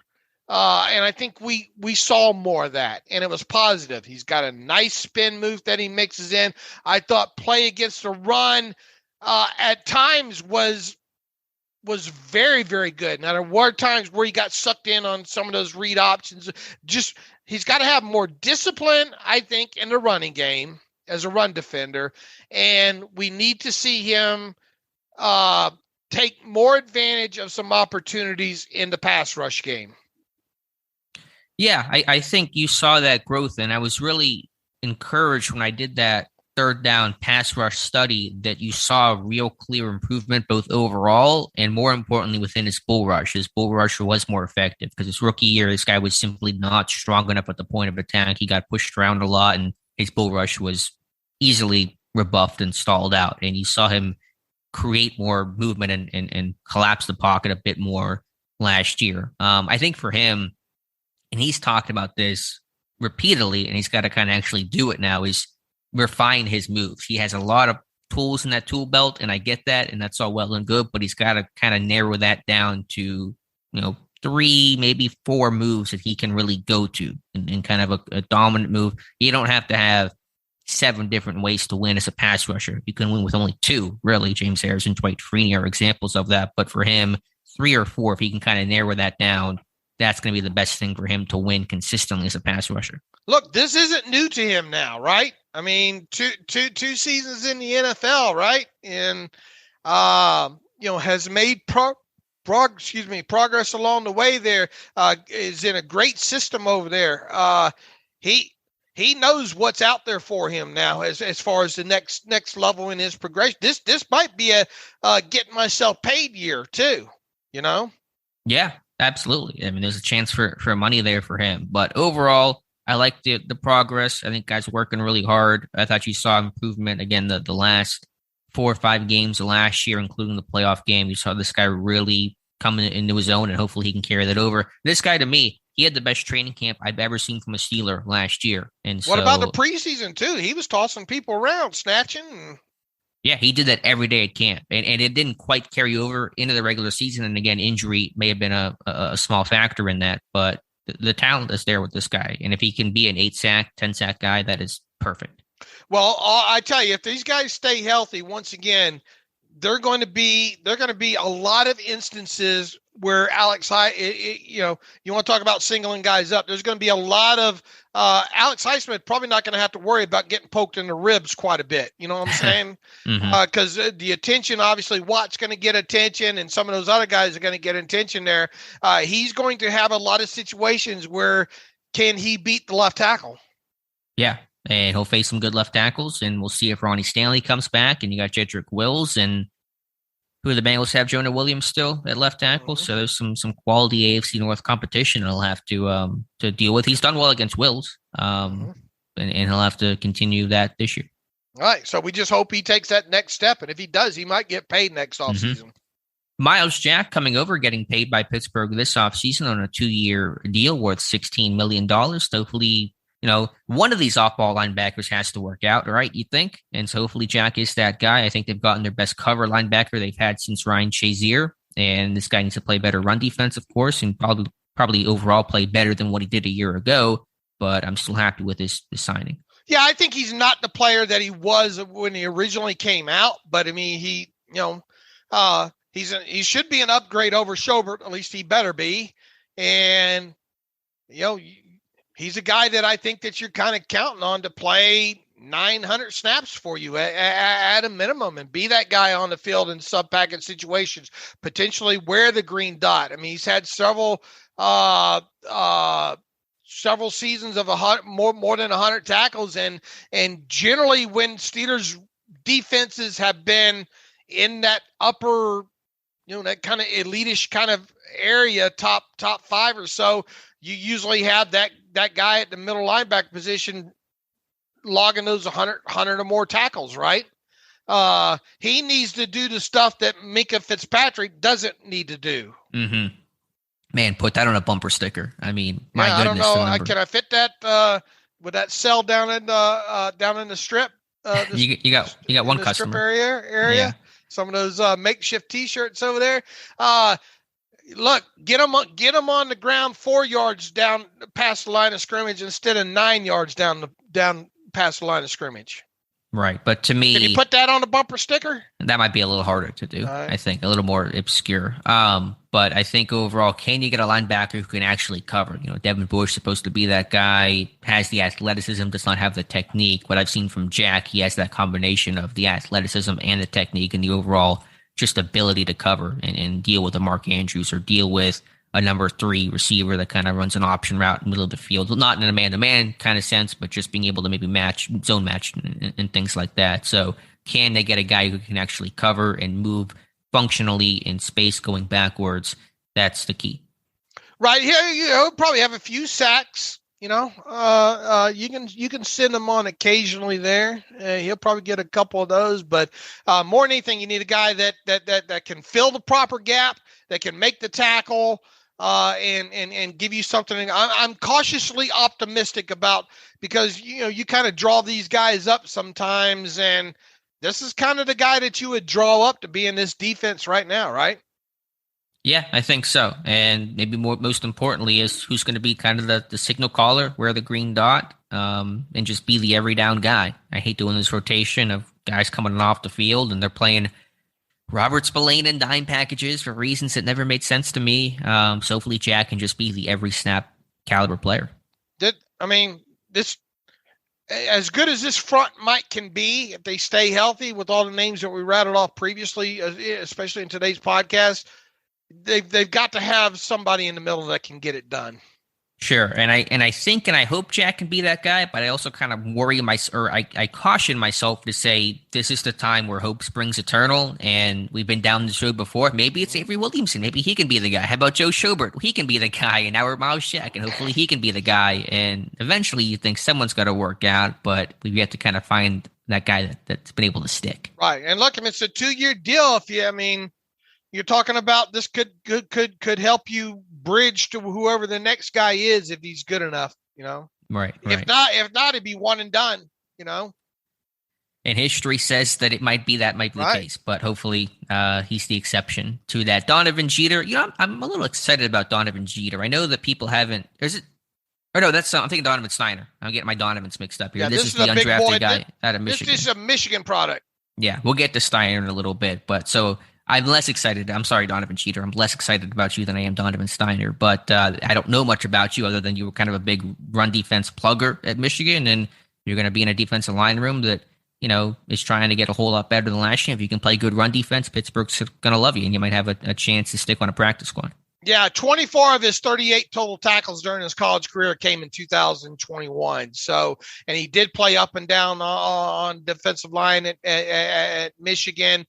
And I think we saw more of that, and it was positive. He's got a nice spin move that he mixes in. I thought play against the run at times was very, very good. Now, there were times where he got sucked in on some of those read options. He's got to have more discipline, I think, in the running game as a run defender. And we need to see him take more advantage of some opportunities in the pass rush game. Yeah, I think you saw that growth, and I was really encouraged when I did that third down pass rush study that you saw real clear improvement both overall and, more importantly, within his bull rush. His bull rush was more effective because his rookie year, this guy was simply not strong enough at the point of attack. He got pushed around a lot, and his bull rush was easily rebuffed and stalled out. And you saw him create more movement and collapse the pocket a bit more last year. I think for him, and he's talked about this repeatedly, and he's got to kind of actually do it now, is refine his moves. He has a lot of tools in that tool belt, and I get that, and that's all well and good, but he's got to kind of narrow that down to, 3, maybe 4 moves that he can really go to in kind of a dominant move. You don't have to have 7 different ways to win as a pass rusher. You can win with only 2, really. James Harrison, Dwight Freeney are examples of that, but for him, 3 or 4, if he can kind of narrow that down, that's going to be the best thing for him to win consistently as a pass rusher. Look, this isn't new to him now, right? I mean, two seasons in the NFL, right? And, has made progress along the way there, is in a great system over there. He knows what's out there for him now as far as the next level in his progression. This might be a getting myself paid year too, Yeah, absolutely. I mean, there's a chance for money there for him. But overall, I like the progress. I think guys working really hard. I thought you saw improvement again the last 4 or 5 games of last year, including the playoff game. You saw this guy really coming into his own, and hopefully he can carry that over. This guy, to me, he had the best training camp I've ever seen from a Steeler last year. And what about the preseason too? He was tossing people around, snatching. Yeah, he did that every day at camp, and it didn't quite carry over into the regular season. And again, injury may have been a small factor in that, but the talent is there with this guy. And if he can be an 8-sack, 10-sack guy, that is perfect. Well, I tell you, if these guys stay healthy, once again, they're going to be a lot of instances where Alex you want to talk about singling guys up. There's going to be a lot of Alex Highsmith probably not going to have to worry about getting poked in the ribs quite a bit. You know what I'm saying? Because the attention, obviously, Watt's going to get attention, and some of those other guys are going to get attention there. He's going to have a lot of situations where can he beat the left tackle? Yeah, and he'll face some good left tackles, and we'll see if Ronnie Stanley comes back, and you got Jedrick Wills, and who the Bengals have Jonah Williams still at left tackle. So there's some quality AFC North competition he'll have to deal with. He's done well against Wills, and he'll have to continue that this year. All right. So we just hope he takes that next step. And if he does, he might get paid next offseason. Myles Jack coming over, getting paid by Pittsburgh this offseason on a 2-year deal worth $16 million. Hopefully, one of these off-ball linebackers has to work out, right? You think? And so hopefully Jack is that guy. I think they've gotten their best cover linebacker they've had since Ryan Shazier. And this guy needs to play better run defense, of course, and probably overall play better than what he did a year ago. But I'm still happy with his signing. Yeah, I think he's not the player that he was when he originally came out. But, I mean, he should be an upgrade over Colbert. At least he better be. And, he's a guy that I think that you're kind of counting on to play 900 snaps for you at a minimum and be that guy on the field in sub-package situations, potentially wear the green dot. I mean, he's had several seasons of more than 100 tackles. And generally when Steelers defenses have been in that upper, that kind of elitish kind of area, top 5 or so, you usually have that guy at the middle linebacker position logging those 100 or more tackles, right? He needs to do the stuff that Minkah Fitzpatrick doesn't need to do. Mm-hmm. Man, put that on a bumper sticker. I mean, my goodness. I don't know. Can I fit that with that cell down in the strip? You got one customer. Strip area. Yeah. Some of those makeshift T-shirts over there. Look, get them on the ground 4 yards down past the line of scrimmage instead of 9 yards down past the line of scrimmage. Right, but to me, can you put that on a bumper sticker? That might be a little harder to do. Right. I think a little more obscure. But I think overall, can you get a linebacker who can actually cover? Devin Bush is supposed to be that guy, has the athleticism, does not have the technique. What I've seen from Jack, he has that combination of the athleticism and the technique and the overall just ability to cover and deal with a Mark Andrews or deal with a number 3 receiver that kind of runs an option route in the middle of the field. Not in a man-to-man kind of sense, but just being able to maybe zone match and things like that. So can they get a guy who can actually cover and move functionally in space going backwards? That's the key. Right here, he'll probably have a few sacks. You can send him on occasionally there. He'll probably get a couple of those, but more than anything, you need a guy that can fill the proper gap, that can make the tackle, and give you something. I'm cautiously optimistic about, because you kind of draw these guys up sometimes, and this is kind of the guy that you would draw up to be in this defense right now, right? Yeah, I think so. And maybe most importantly is who's going to be kind of the signal caller, wear the green dot, and just be the every down guy. I hate doing this rotation of guys coming off the field and they're playing Robert Spillane and dime packages for reasons that never made sense to me. So hopefully Jack can just be the every snap caliber player. This, as good as this front can be, if they stay healthy with all the names that we rattled off previously, especially in today's podcast, they've got to have somebody in the middle that can get it done. Sure, and I think and I hope Jack can be that guy, but I also kind of worry I caution myself to say this is the time where hope springs eternal, and we've been down this road before. Maybe it's Avery Williamson, maybe he can be the guy. How about Joe Schobert? He can be the guy, and now we're Miles Jack, and hopefully he can be the guy. And eventually, you think someone's got to work out, but we've yet to kind of find that guy that's been able to stick. Right, and look, it's a 2-year deal. You're talking about this could help you bridge to whoever the next guy is if he's good enough, Right. If not, it'd be one and done, And history says that it might be the case, but hopefully he's the exception to that. Donovan Jeter, I'm a little excited about Donovan Jeter. I know that people haven't. I'm thinking Donovan Steiner. I'm getting my Donovans mixed up here. Yeah, this is the undrafted guy out of Michigan. This is a Michigan product. Yeah, we'll get to Steiner in a little bit, but so. I'm less excited. I'm sorry, Donovan Jeter. I'm less excited about you than I am Donovan Steiner. But I don't know much about you other than you were kind of a big run defense plugger at Michigan, and you're going to be in a defensive line room that is trying to get a whole lot better than last year. If you can play good run defense, Pittsburgh's going to love you, and you might have a chance to stick on a practice squad. Yeah, 24 of his 38 total tackles during his college career came in 2021. So, and he did play up and down on defensive line at Michigan.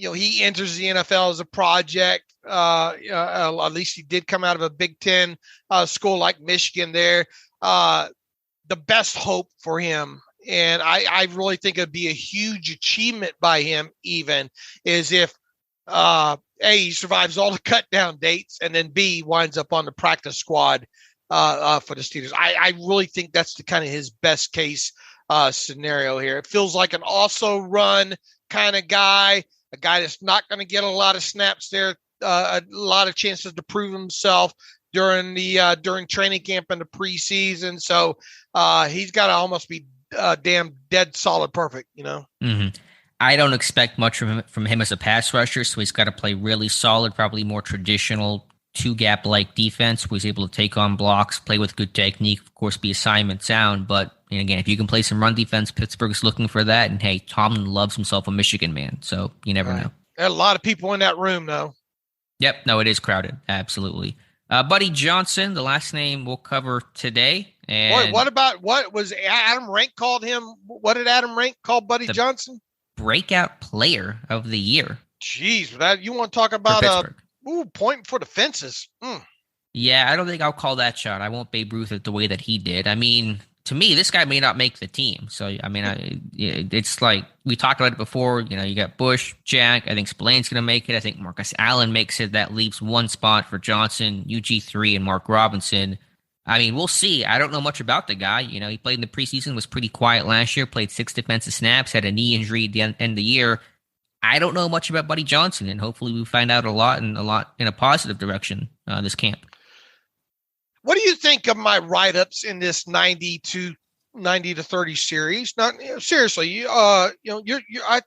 He enters the NFL as a project. At least he did come out of a Big Ten school like Michigan there. The best hope for him, and I really think it'd be a huge achievement by him even, is if A, he survives all the cut down dates, and then B, winds up on the practice squad for the Steelers. I really think that's the kind of his best case scenario here. It feels like an also run kind of guy. A guy that's not going to get a lot of snaps there, a lot of chances to prove himself during training camp and the preseason. So he's got to almost be damn dead solid perfect, Mm-hmm. I don't expect much from him as a pass rusher, so he's got to play really solid, probably more traditional two-gap like defense where he's able to take on blocks, play with good technique, of course, be assignment sound. But again, if you can play some run defense, Pittsburgh's looking for that. And hey, Tomlin loves himself a Michigan man, so you never know. There are a lot of people in that room, though. Yep, no, it is crowded, absolutely. Buddy Johnson, the last name we'll cover today. And Boy, what was Adam Rank called him? What did Adam Rank call Buddy Johnson? Breakout player of the year. Jeez, that you want to talk about pointing for the fences. Yeah, I don't think I'll call that shot. I won't Babe Ruth it the way that he did. I mean, to me, this guy may not make the team. So, I mean, it's like we talked about it before. You got Bush, Jack. I think Spillane's going to make it. I think Marcus Allen makes it. That leaves one spot for Johnson, UG3, and Mark Robinson. I mean, we'll see. I don't know much about the guy. He played in the preseason, was pretty quiet last year, played 6 defensive snaps, had a knee injury at the end of the year. I don't know much about Buddy Johnson, and hopefully we find out a lot in a positive direction this camp. What do you think of my write-ups in this 90 to 30 series? Not seriously. I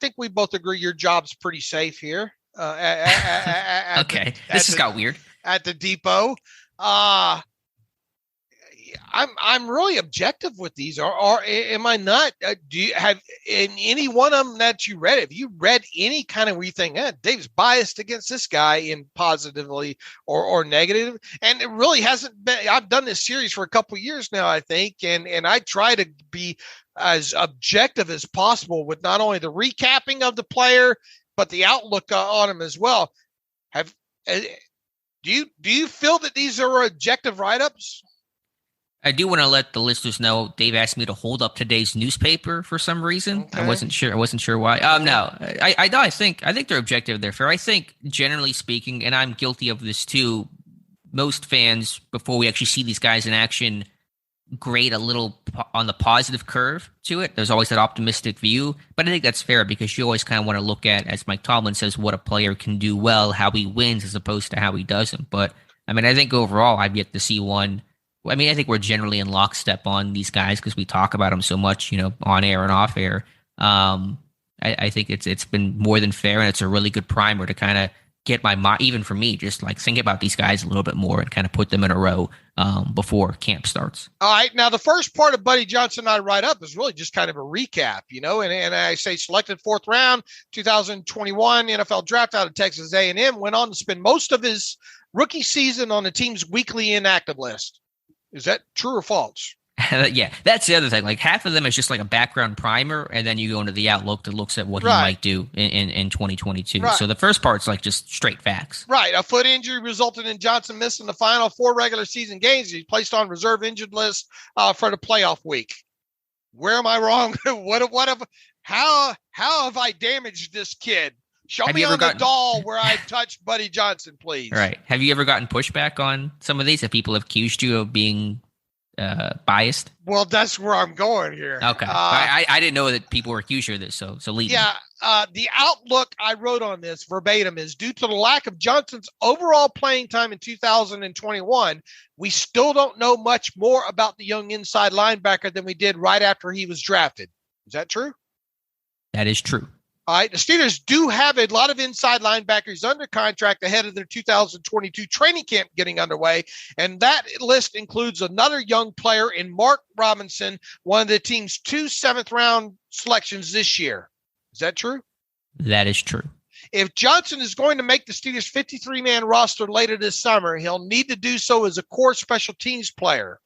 think we both agree your job's pretty safe here. Okay, this has got weird at the depot. I'm really objective with these. Or am I not? Do you have in any one of them that you read? Have you read any kind of where you think, Dave's biased against this guy in positively or negative? And it really hasn't been. I've done this series for a couple of years now, I think, and I try to be as objective as possible with not only the recapping of the player but the outlook on him as well. Do you feel that these are objective write-ups? I do want to let the listeners know Dave asked me to hold up today's newspaper for some reason. Okay. I wasn't sure why. No, I think they're objective. They're fair. I think generally speaking, and I'm guilty of this too, most fans, before we actually see these guys in action, grade a little on the positive curve to it. There's always that optimistic view, but I think that's fair because you always kind of want to look at, as Mike Tomlin says, what a player can do well, how he wins as opposed to how he doesn't. But I mean, I think overall I've yet to see one. I mean, I think we're generally in lockstep on these guys because we talk about them so much, on air and off air. I think it's been more than fair, and it's a really good primer to kind of get my mind, even for me, just like think about these guys a little bit more and kind of put them in a row before camp starts. All right. Now, the first part of Buddy Johnson I write up is really just kind of a recap, and I say selected 4th round, 2021 NFL draft out of Texas A&M, went on to spend most of his rookie season on the team's weekly inactive list. Is that true or false? Yeah, that's the other thing. Like half of them is just like a background primer, and then you go into the outlook that looks at what he might do in 2022. Right. So the first part's like just straight facts. Right. A foot injury resulted in Johnson missing the final 4 regular season games. He's placed on reserve injured list for the playoff week. Where am I wrong? How have I damaged this kid? Show me on the doll where I touched Buddy Johnson, please. Right. Have you ever gotten pushback on some of these? Have people accused you of being biased? Well, that's where I'm going here. Okay. I didn't know that people were accused of this, so lead me. The outlook I wrote on this verbatim is due to the lack of Johnson's overall playing time in 2021, we still don't know much more about the young inside linebacker than we did right after he was drafted. Is that true? That is true. All right, the Steelers do have a lot of inside linebackers under contract ahead of their 2022 training camp getting underway, and that list includes another young player in Mark Robinson, one of the team's 2 7th-round selections this year. Is that true? That is true. If Johnson is going to make the Steelers' 53-man roster later this summer, he'll need to do so as a core special teams player.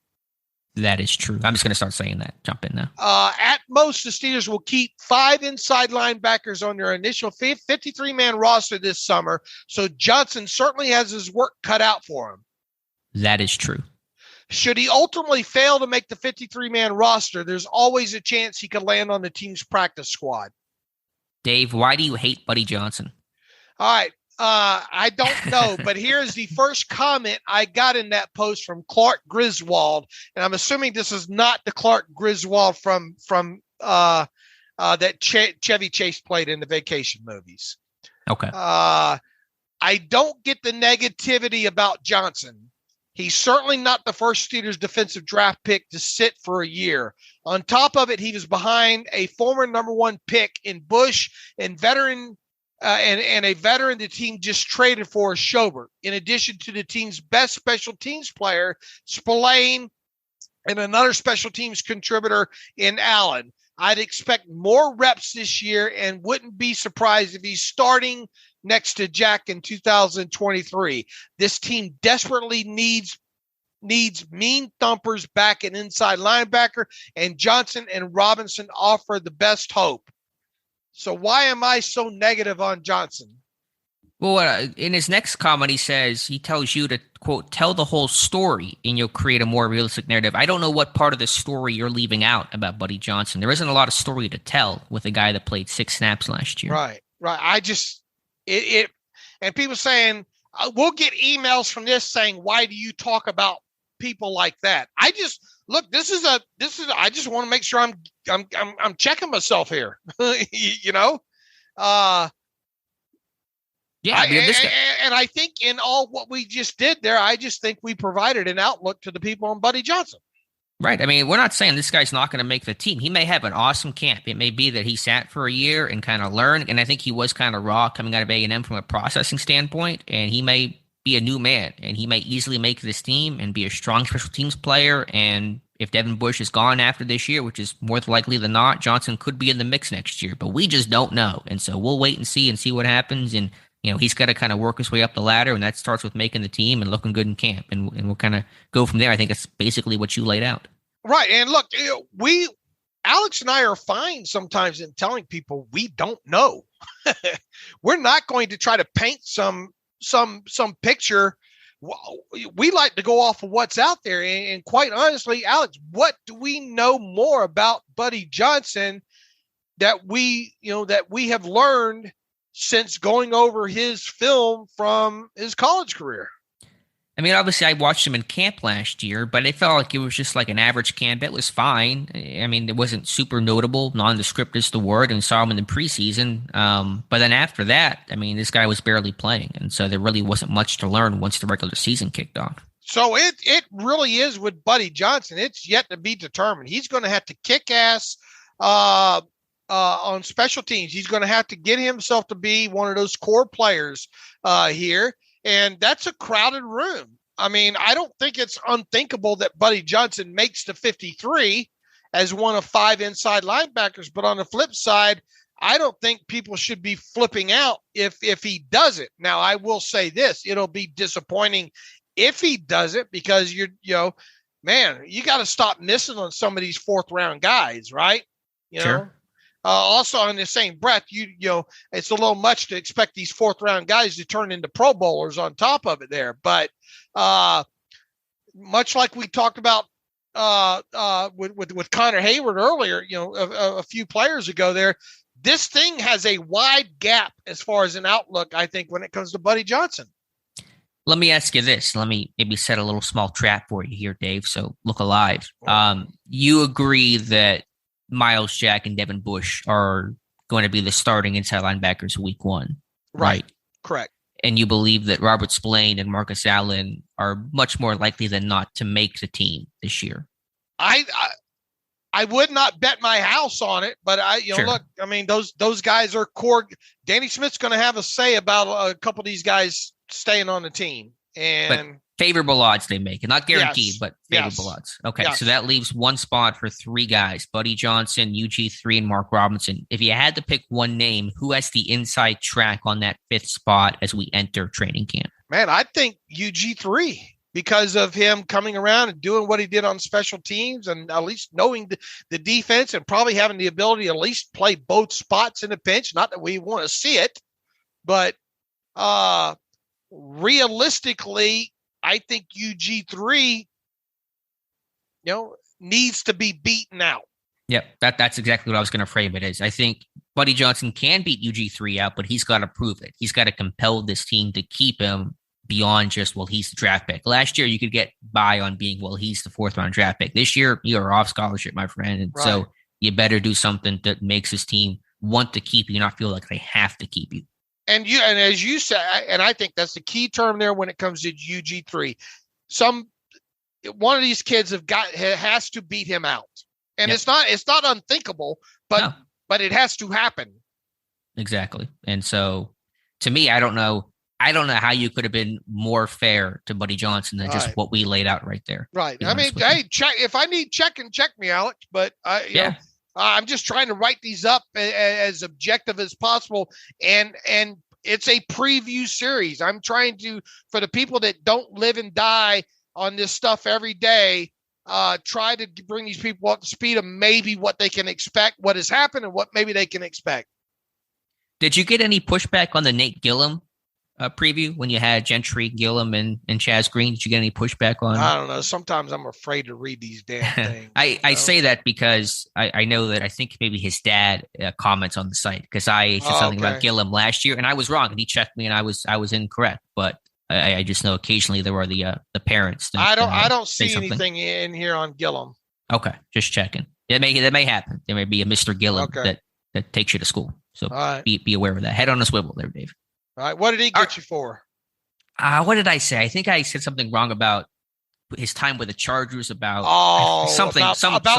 That is true. I'm just going to start saying that. Jump in now. At most, the Steelers will keep 5 inside linebackers on their initial 53-man roster this summer, so Johnson certainly has his work cut out for him. That is true. Should he ultimately fail to make the 53-man roster, there's always a chance he could land on the team's practice squad. Dave, why do you hate Buddy Johnson? All right. I don't know, but here's the first comment I got in that post from Clark Griswold, and I'm assuming this is not the Clark Griswold from that Chevy Chase played in the Vacation movies. Okay. I don't get the negativity about Johnson. He's certainly not the first Steelers defensive draft pick to sit for a year. On top of it, he was behind a former number one pick in Bush and veteran and a veteran the team just traded for, Colbert, in addition to the team's best special teams player, Spillane, and another special teams contributor in Allen. I'd expect more reps this year and wouldn't be surprised if he's starting next to Jack in 2023. This team desperately needs mean thumpers back at inside linebacker, and Johnson and Robinson offer the best hope. So why am I so negative on Johnson? Well, in his next comment, he tells you to, quote, tell the whole story and you'll create a more realistic narrative. I don't know what part of the story you're leaving out about Buddy Johnson. There isn't a lot of story to tell with a guy that played 6 snaps last year. Right. I just, and people saying, we'll get emails from this saying, why do you talk about people like that? I just, look, I just want to make sure I'm checking myself here, you know? Yeah, and I think in all what we just did there, I just think we provided an outlook to the people on Buddy Johnson. Right. I mean, we're not saying this guy's not going to make the team. He may have an awesome camp. It may be that he sat for a year and kind of learned, and I think he was kind of raw coming out of A&M from a processing standpoint, and he may be a new man, and he may easily make this team and be a strong special teams player, and if Devin Bush is gone after this year, which is more likely than not, Johnson could be in the mix next year, but we just don't know, and so we'll wait and see what happens, and he's got to kind of work his way up the ladder, and that starts with making the team and looking good in camp. And we'll kind of go from there. I think that's basically what you laid out. Right. And look, Alex and I are fine sometimes in telling people we don't know. We're not going to try to paint some picture. We like to go off of what's out there. And quite honestly, Alex, what do we know more about Buddy Johnson that we have learned since going over his film from his college career? I mean, obviously, I watched him in camp last year, but it felt like it was just like an average camp. It was fine. I mean, it wasn't super notable. Nondescript is the word, and saw him in the preseason. But then after that, I mean, this guy was barely playing, and so there really wasn't much to learn once the regular season kicked off. So it really is with Buddy Johnson. It's yet to be determined. He's going to have to kick ass on special teams. He's going to have to get himself to be one of those core players here. And that's a crowded room. I mean, I don't think it's unthinkable that Buddy Johnson makes the 53 as one of 5 inside linebackers. But on the flip side, I don't think people should be flipping out if he does it. Now, I will say this. It'll be disappointing if he does it, because you got to stop missing on some of these 4th round guys, right? Sure. Also, in the same breath, it's a little much to expect these 4th round guys to turn into Pro Bowlers on top of it there. But much like we talked about with Connor Hayward earlier, a few players ago there, this thing has a wide gap as far as an outlook, I think, when it comes to Buddy Johnson. Let me ask you this. Let me maybe set a little small trap for you here, Dave. So look alive. You agree that Miles Jack and Devin Bush are going to be the starting inside linebackers week 1, right? Correct. And you believe that Robert Spillane and Marcus Allen are much more likely than not to make the team this year. I would not bet my house on it, but look, I mean, those guys are core. Danny Smith's going to have a say about a couple of these guys staying on the team. And favorable odds they make, and not guaranteed, but favorable odds. Okay, so that leaves one spot for 3 guys: Buddy Johnson, UG3, and Mark Robinson. If you had to pick one name, who has the inside track on that 5th spot as we enter training camp? Man, I think UG3, because of him coming around and doing what he did on special teams, and at least knowing the defense, and probably having the ability to at least play both spots in the pinch. Not that we want to see it, but realistically, I think UG3, needs to be beaten out. Yep, that's exactly what I was going to frame it as. I think Buddy Johnson can beat UG3 out, but he's got to prove it. He's got to compel this team to keep him beyond just, he's the draft pick. Last year, you could get by on being, he's the 4th round draft pick. This year, you are off scholarship, my friend. And so you better do something that makes this team want to keep you, not feel like they have to keep you. And as you said, and I think that's the key term there when it comes to UG3, one of these kids has to beat him out. And Yep. it's not unthinkable, but it has to happen. Exactly. And so to me, I don't know how you could have been more fair to Buddy Johnson than just what we laid out right there. Right. I mean, hey, if I need check me, Alex, but I'm just trying to write these up as objective as possible. And it's a preview series. I'm trying to, for the people that don't live and die on this stuff every day, try to bring these people up to speed of maybe what they can expect, what has happened, and what maybe they can expect. Did you get any pushback on the Nate Gillum preview when you had Gentry, Gillum, and Chaz Green? Did you get any pushback on? I don't know. Sometimes I'm afraid to read these damn things. I say that because I know that I think maybe his dad comments on the site, because I said something about Gillum last year and I was wrong, and he checked me and I was incorrect. But I just know occasionally there are the parents. That, I don't see anything in here on Gillum. Okay, just checking. That may happen. There may be a Mr. Gillum that takes you to school. So be aware of that. Head on a swivel there, Dave. All right. What did he get you for? What did I say? I think I said something wrong about his time with the Chargers, about something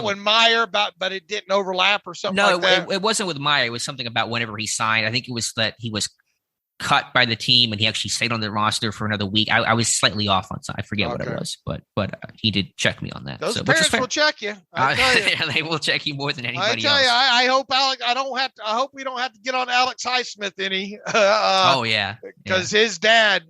when Meyer, but it didn't overlap or something. No, like that. It wasn't with Meyer. It was something about whenever he signed. I think it was that he was cut by the team and he actually stayed on the roster for another week. I was slightly off on something. I forget what it was, but he did check me on that. Those parents will check you. They will check you more than anybody else. I hope Alex. I hope we don't have to get on Alex Highsmith any. Because his dad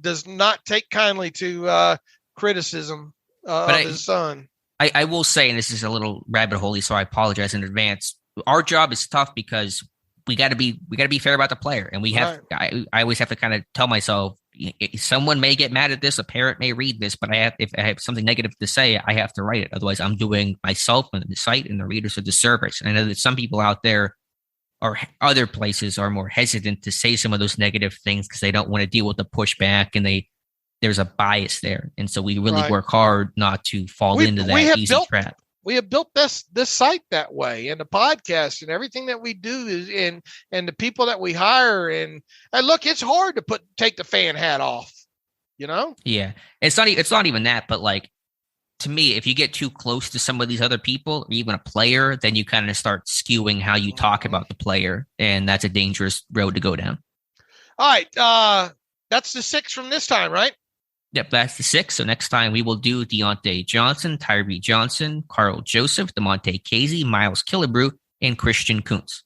does not take kindly to criticism of his son. I will say, and this is a little rabbit hole, so I apologize in advance. Our job is tough because we got to be fair about the player, and we have. Right. I always have to kind of tell myself, someone may get mad at this, a parent may read this, but if I have something negative to say, I have to write it. Otherwise, I'm doing myself and the site and the readers a disservice. And I know that some people out there or other places are more hesitant to say some of those negative things because they don't want to deal with the pushback, and there's a bias there. And so we really work hard not to fall into that easy trap. We have built this site that way, and the podcast and everything that we do is and the people that we hire. And look, it's hard to take the fan hat off, Yeah. It's not even that, but like, to me, if you get too close to some of these other people or even a player, then you kind of start skewing how you talk about the player. And that's a dangerous road to go down. All right. That's the 6 from this time, right? Yep, that's the 6. So next time we will do Deontay Johnson, Tyree Johnson, Carl Joseph, DeMonte Casey, Miles Killebrew, and Christian Kuntz.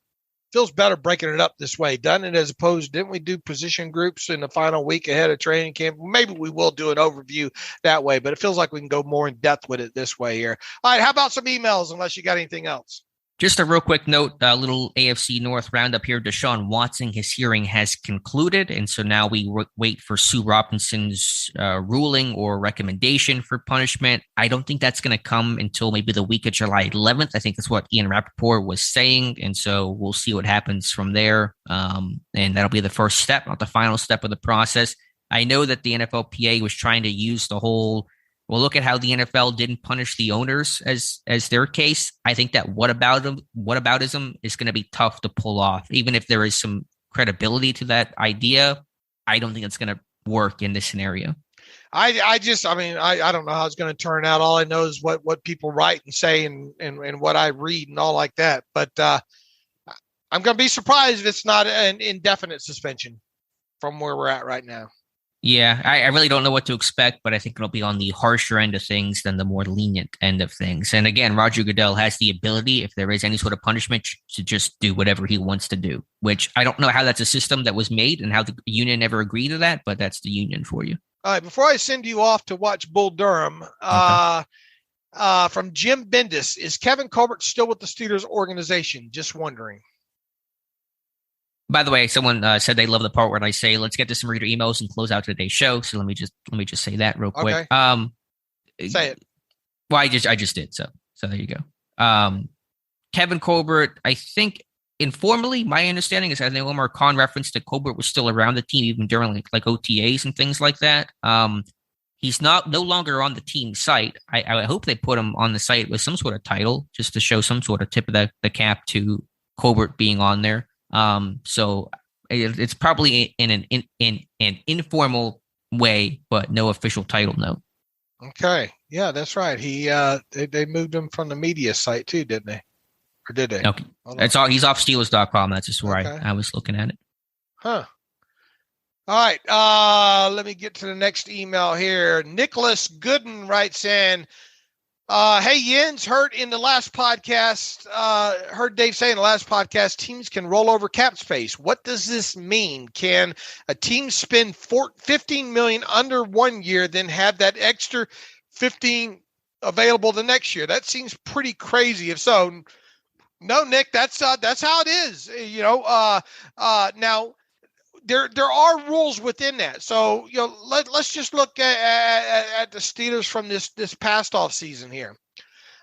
Feels better breaking it up this way, doesn't it? As opposed, didn't we do position groups in the final week ahead of training camp? Maybe we will do an overview that way, but it feels like we can go more in depth with it this way here. All right, how about some emails, unless you got anything else? Just a real quick note, a little AFC North roundup here. Deshaun Watson, his hearing has concluded, and so now we wait for Sue Robinson's ruling or recommendation for punishment. I don't think that's going to come until maybe the week of July 11th. I think that's what Ian Rappaport was saying, and so we'll see what happens from there, and that'll be the first step, not the final step of the process. I know that the NFLPA was trying to use the whole, well, look at how the NFL didn't punish the owners as their case. I think that whataboutism is going to be tough to pull off. Even if there is some credibility to that idea, I don't think it's going to work in this scenario. I don't know how it's going to turn out. All I know is what people write and say and what I read and all like that. But I'm going to be surprised if it's not an indefinite suspension from where we're at right now. Yeah, I really don't know what to expect, but I think it'll be on the harsher end of things than the more lenient end of things. And again, Roger Goodell has the ability, if there is any sort of punishment, to just do whatever he wants to do, which I don't know how that's a system that was made and how the union never agreed to that, but that's the union for you. All right, before I send you off to watch Bull Durham, from Jim Bendis, is Kevin Colbert still with the Steelers organization? Just wondering. By the way, someone said they love the part where I say, let's get to some reader emails and close out today's show. So let me just say that real quick. Okay. Say it. Well, I just did. So there you go. Kevin Colbert, I think informally, my understanding is, I think Omar Khan referenced that Colbert was still around the team even during like OTAs and things like that. He's no longer on the team site. I hope they put him on the site with some sort of title just to show some sort of tip of the cap to Colbert being on there. So it's probably in an informal way, but no official title note. Okay. Yeah, that's right. They moved him from the media site too, didn't they? Or did they? Okay. It's all, he's off Steelers.com. That's just where I was looking at it. Huh. All right. Let me get to the next email here. Nicholas Gooden writes in, hey, Jens, heard Dave say in the last podcast, teams can roll over cap space. What does this mean? Can a team spend $15 million under 1 year, then have that extra 15 available the next year? That seems pretty crazy. If so, no, Nick, that's how it is. Now there are rules within that. So, let's just look at the Steelers from this past off season here.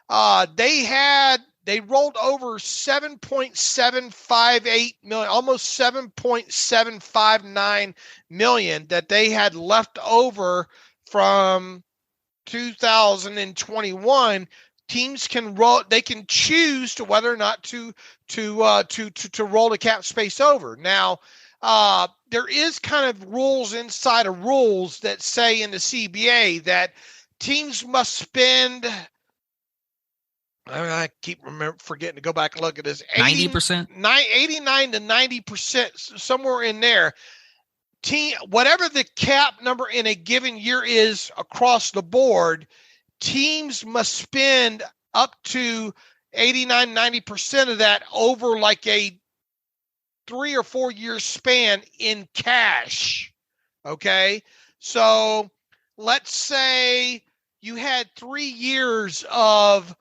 They rolled over $7.758 million, almost $7.759 million that they had left over from 2021. Teams can roll; they can choose to whether or not to roll the cap space over. Now, there is kind of rules inside of rules that say in the CBA that teams must spend. I keep forgetting to go back and look at this. 90%, 89 to 90%, somewhere in there. Whatever the cap number in a given year is across the board, teams must spend up to 89, 90% of that over like a 3 or 4 year span in cash. Okay. So let's say you had 3 years of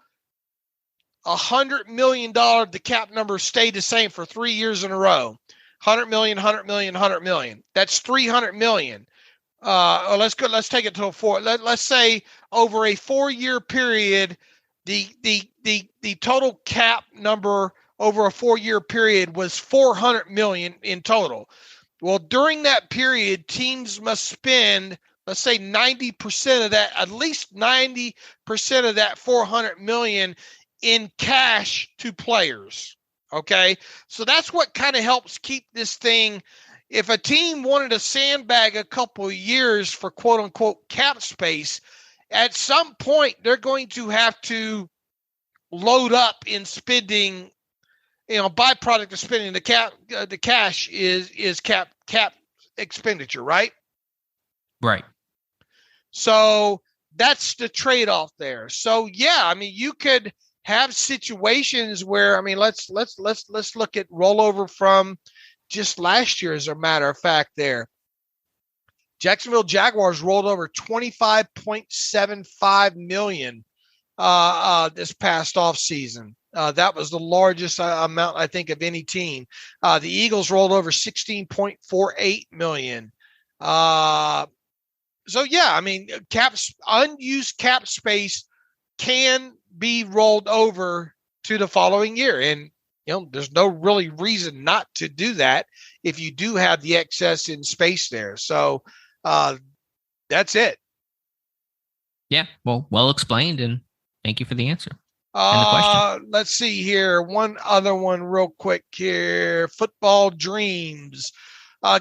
$100 million. The cap number stayed the same for 3 years in a row. 100 million, 100 million, 100 million. That's 300 million. Let's take it to a four. Let's say over a 4 year period, the total cap number over a 4 year period was 400 million in total. Well, during that period, teams must spend, let's say 90% of that, at least 90% of that 400 million in cash to players. Okay. So that's what kind of helps keep this thing. If a team wanted to sandbag a couple of years for quote unquote cap space, at some point they're going to have to load up in spending, byproduct of spending the cash is cap expenditure, right? Right. So that's the trade-off there. So yeah, you could have situations where, let's look at rollover from just last year, as a matter of fact. There, Jacksonville Jaguars rolled over $25.75 million this past off season. That was the largest amount, I think, of any team. The Eagles rolled over $16.48 million. So yeah, unused cap space can be rolled over to the following year, and there's no really reason not to do that if you do have the excess in space there. So that's it. Yeah, well explained, and thank you for the answer. And the question. Let's see here. One other one real quick here. Football Dreams.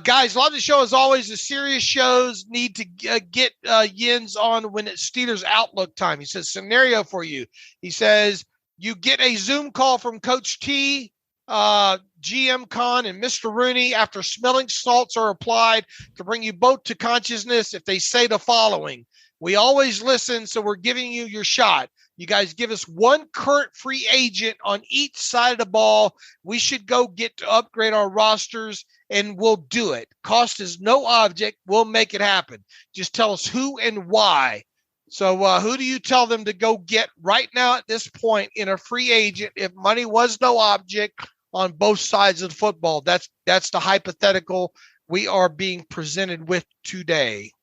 Guys, love the show as always. The serious shows need to get Jens on when it's Steelers Outlook time. He says, scenario for you. He says, you get a Zoom call from Coach T, GM Con, and Mr. Rooney after smelling salts are applied to bring you both to consciousness if they say the following. We always listen, so we're giving you your shot. You guys give us one current free agent on each side of the ball. We should go get to upgrade our rosters, and we'll do it. Cost is no object. We'll make it happen. Just tell us who and why. So who do you tell them to go get right now at this point in a free agent if money was no object on both sides of the football? That's the hypothetical we are being presented with today.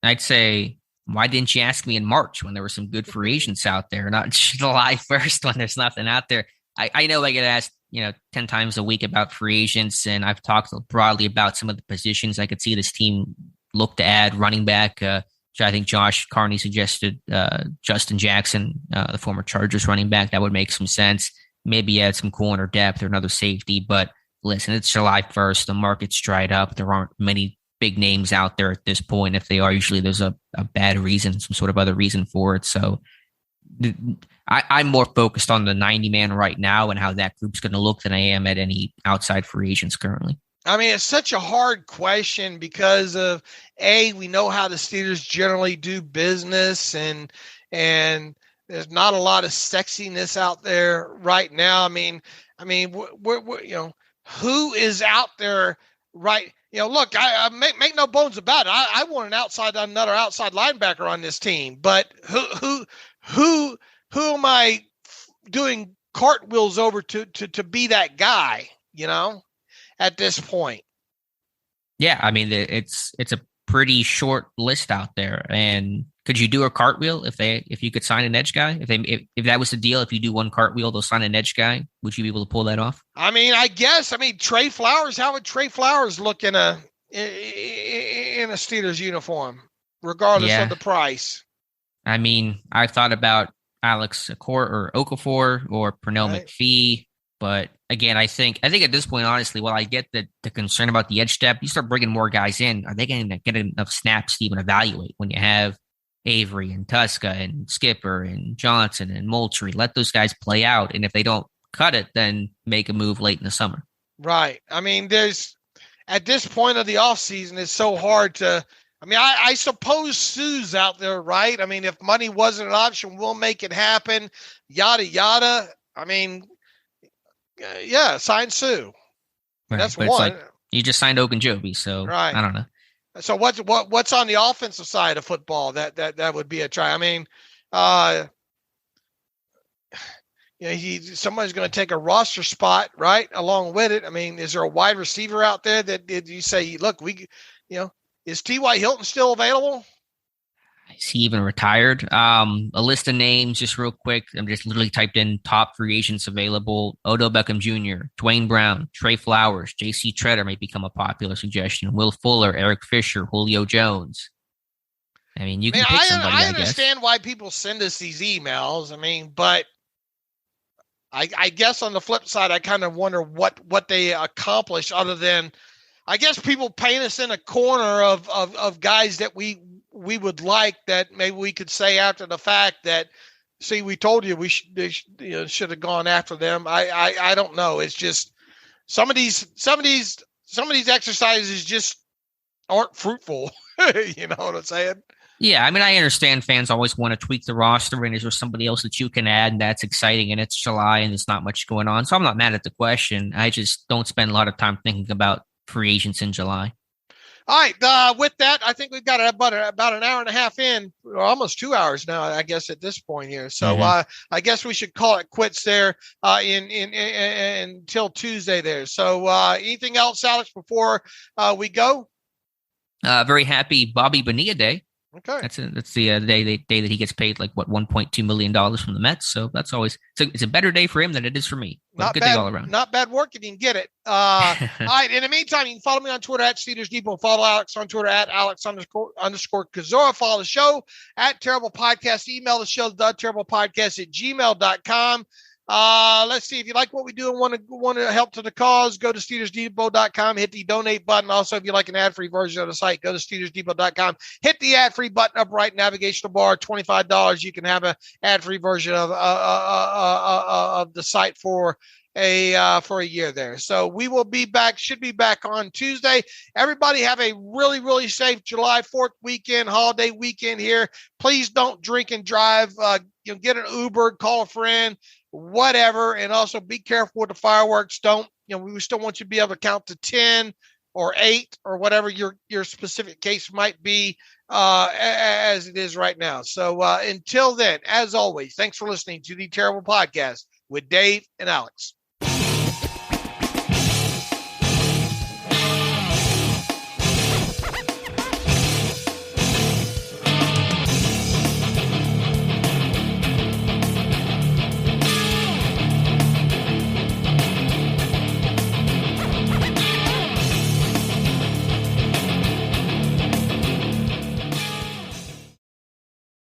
I'd say, why didn't you ask me in March when there were some good free agents out there, not July 1st when there's nothing out there? I know I get asked, 10 times a week about free agents, and I've talked broadly about some of the positions I could see this team look to add. Running back, I think Josh Carney suggested Justin Jackson, the former Chargers running back. That would make some sense. Maybe add some corner depth or another safety. But listen, it's July 1st. The market's dried up. There aren't many big names out there at this point. If they are, usually there's a bad reason, some sort of other reason for it. So I'm more focused on the 90-man right now and how that group's going to look than I am at any outside free agents currently. I mean, it's such a hard question because of we know how the Steelers generally do business, and there's not a lot of sexiness out there right now. I mean, we're who is out there right? Look, I make no bones about it. I want another outside linebacker on this team, but who am I doing cartwheels over to be that guy? At this point. Yeah, I mean, it's a pretty short list out there. And could you do a cartwheel if you could sign an edge guy? If that was the deal, if you do one cartwheel, they'll sign an edge guy. Would you be able to pull that off? I mean, I guess. Trey Flowers. How would Trey Flowers look in a Steelers uniform, regardless of the price? I mean, I thought about Alex Okafor or Pernell McPhee. But again, I think at this point, honestly, while I get the concern about the edge depth, you start bringing more guys in. Are they going to get enough snaps to even evaluate when you have Avery and Tuska and Skipper and Johnson and Moultrie? Let those guys play out. And if they don't cut it, then make a move late in the summer. Right. I mean, at this point of the offseason, it's so hard to – I suppose Sue's out there, right? I mean, if money wasn't an option, we'll make it happen, yada, yada. Yeah, sign Sue. Right, that's one. Like you just signed Ogunjobi, so right. I don't know. So what's on the offensive side of football that would be a try? I mean, somebody's going to take a roster spot, right, along with it. I mean, is there a wide receiver out there that did you say, look, is T.Y. Hilton still available? Is he even retired? A list of names, just real quick. I'm just literally typed in top free agents available. Odell Beckham Jr., Dwayne Brown, Trey Flowers, J.C. Treader may become a popular suggestion. Will Fuller, Eric Fisher, Julio Jones. I mean, you can pick somebody, I understand why people send us these emails. But I guess on the flip side, I kind of wonder what they accomplish other than, I guess people paint us in a corner of guys that we would like, that maybe we could say after the fact that, see, we told you we should have gone after them. I don't know. It's just some of these exercises just aren't fruitful. You know what I'm saying? Yeah, I understand fans always want to tweak the roster, and is there somebody else that you can add, and that's exciting, and it's July, and there's not much going on. So I'm not mad at the question. I just don't spend a lot of time thinking about free agents in July. All right. With that, I think we've got about an hour and a half in, or almost 2 hours now, I guess, at this point here. So I guess we should call it quits there until Tuesday there. So anything else, Alex, before we go? Very happy Bobby Bonilla Day. Okay, that's the day that he gets paid like $1.2 million from the Mets. So that's always it's a better day for him than it is for me. Not good bad, day all around. Not bad work if you can get it. All right. In the meantime, you can follow me on Twitter at Steelers Depot. Follow Alex on Twitter at Alex_Kozora. Follow the show at Terrible Podcast. Email the show theterriblepodcast@gmail.com. Let's see, if you like what we do and want to help to the cause, go to SteelersDepot.com, hit the donate button. Also, if you like an ad-free version of the site, go to SteelersDepot.com, hit the ad-free button up right, navigational bar, $25. You can have an ad-free version of the site for a year there. So we will be back, should be back on Tuesday. Everybody have a really, really safe July 4th weekend, holiday weekend here. Please don't drink and drive. Get an Uber, call a friend, whatever. And also be careful with the fireworks. We still want you to be able to count to 10 or 8 or whatever your specific case might be as it is right now. So until then, as always, thanks for listening to the Terrible Podcast with Dave and Alex.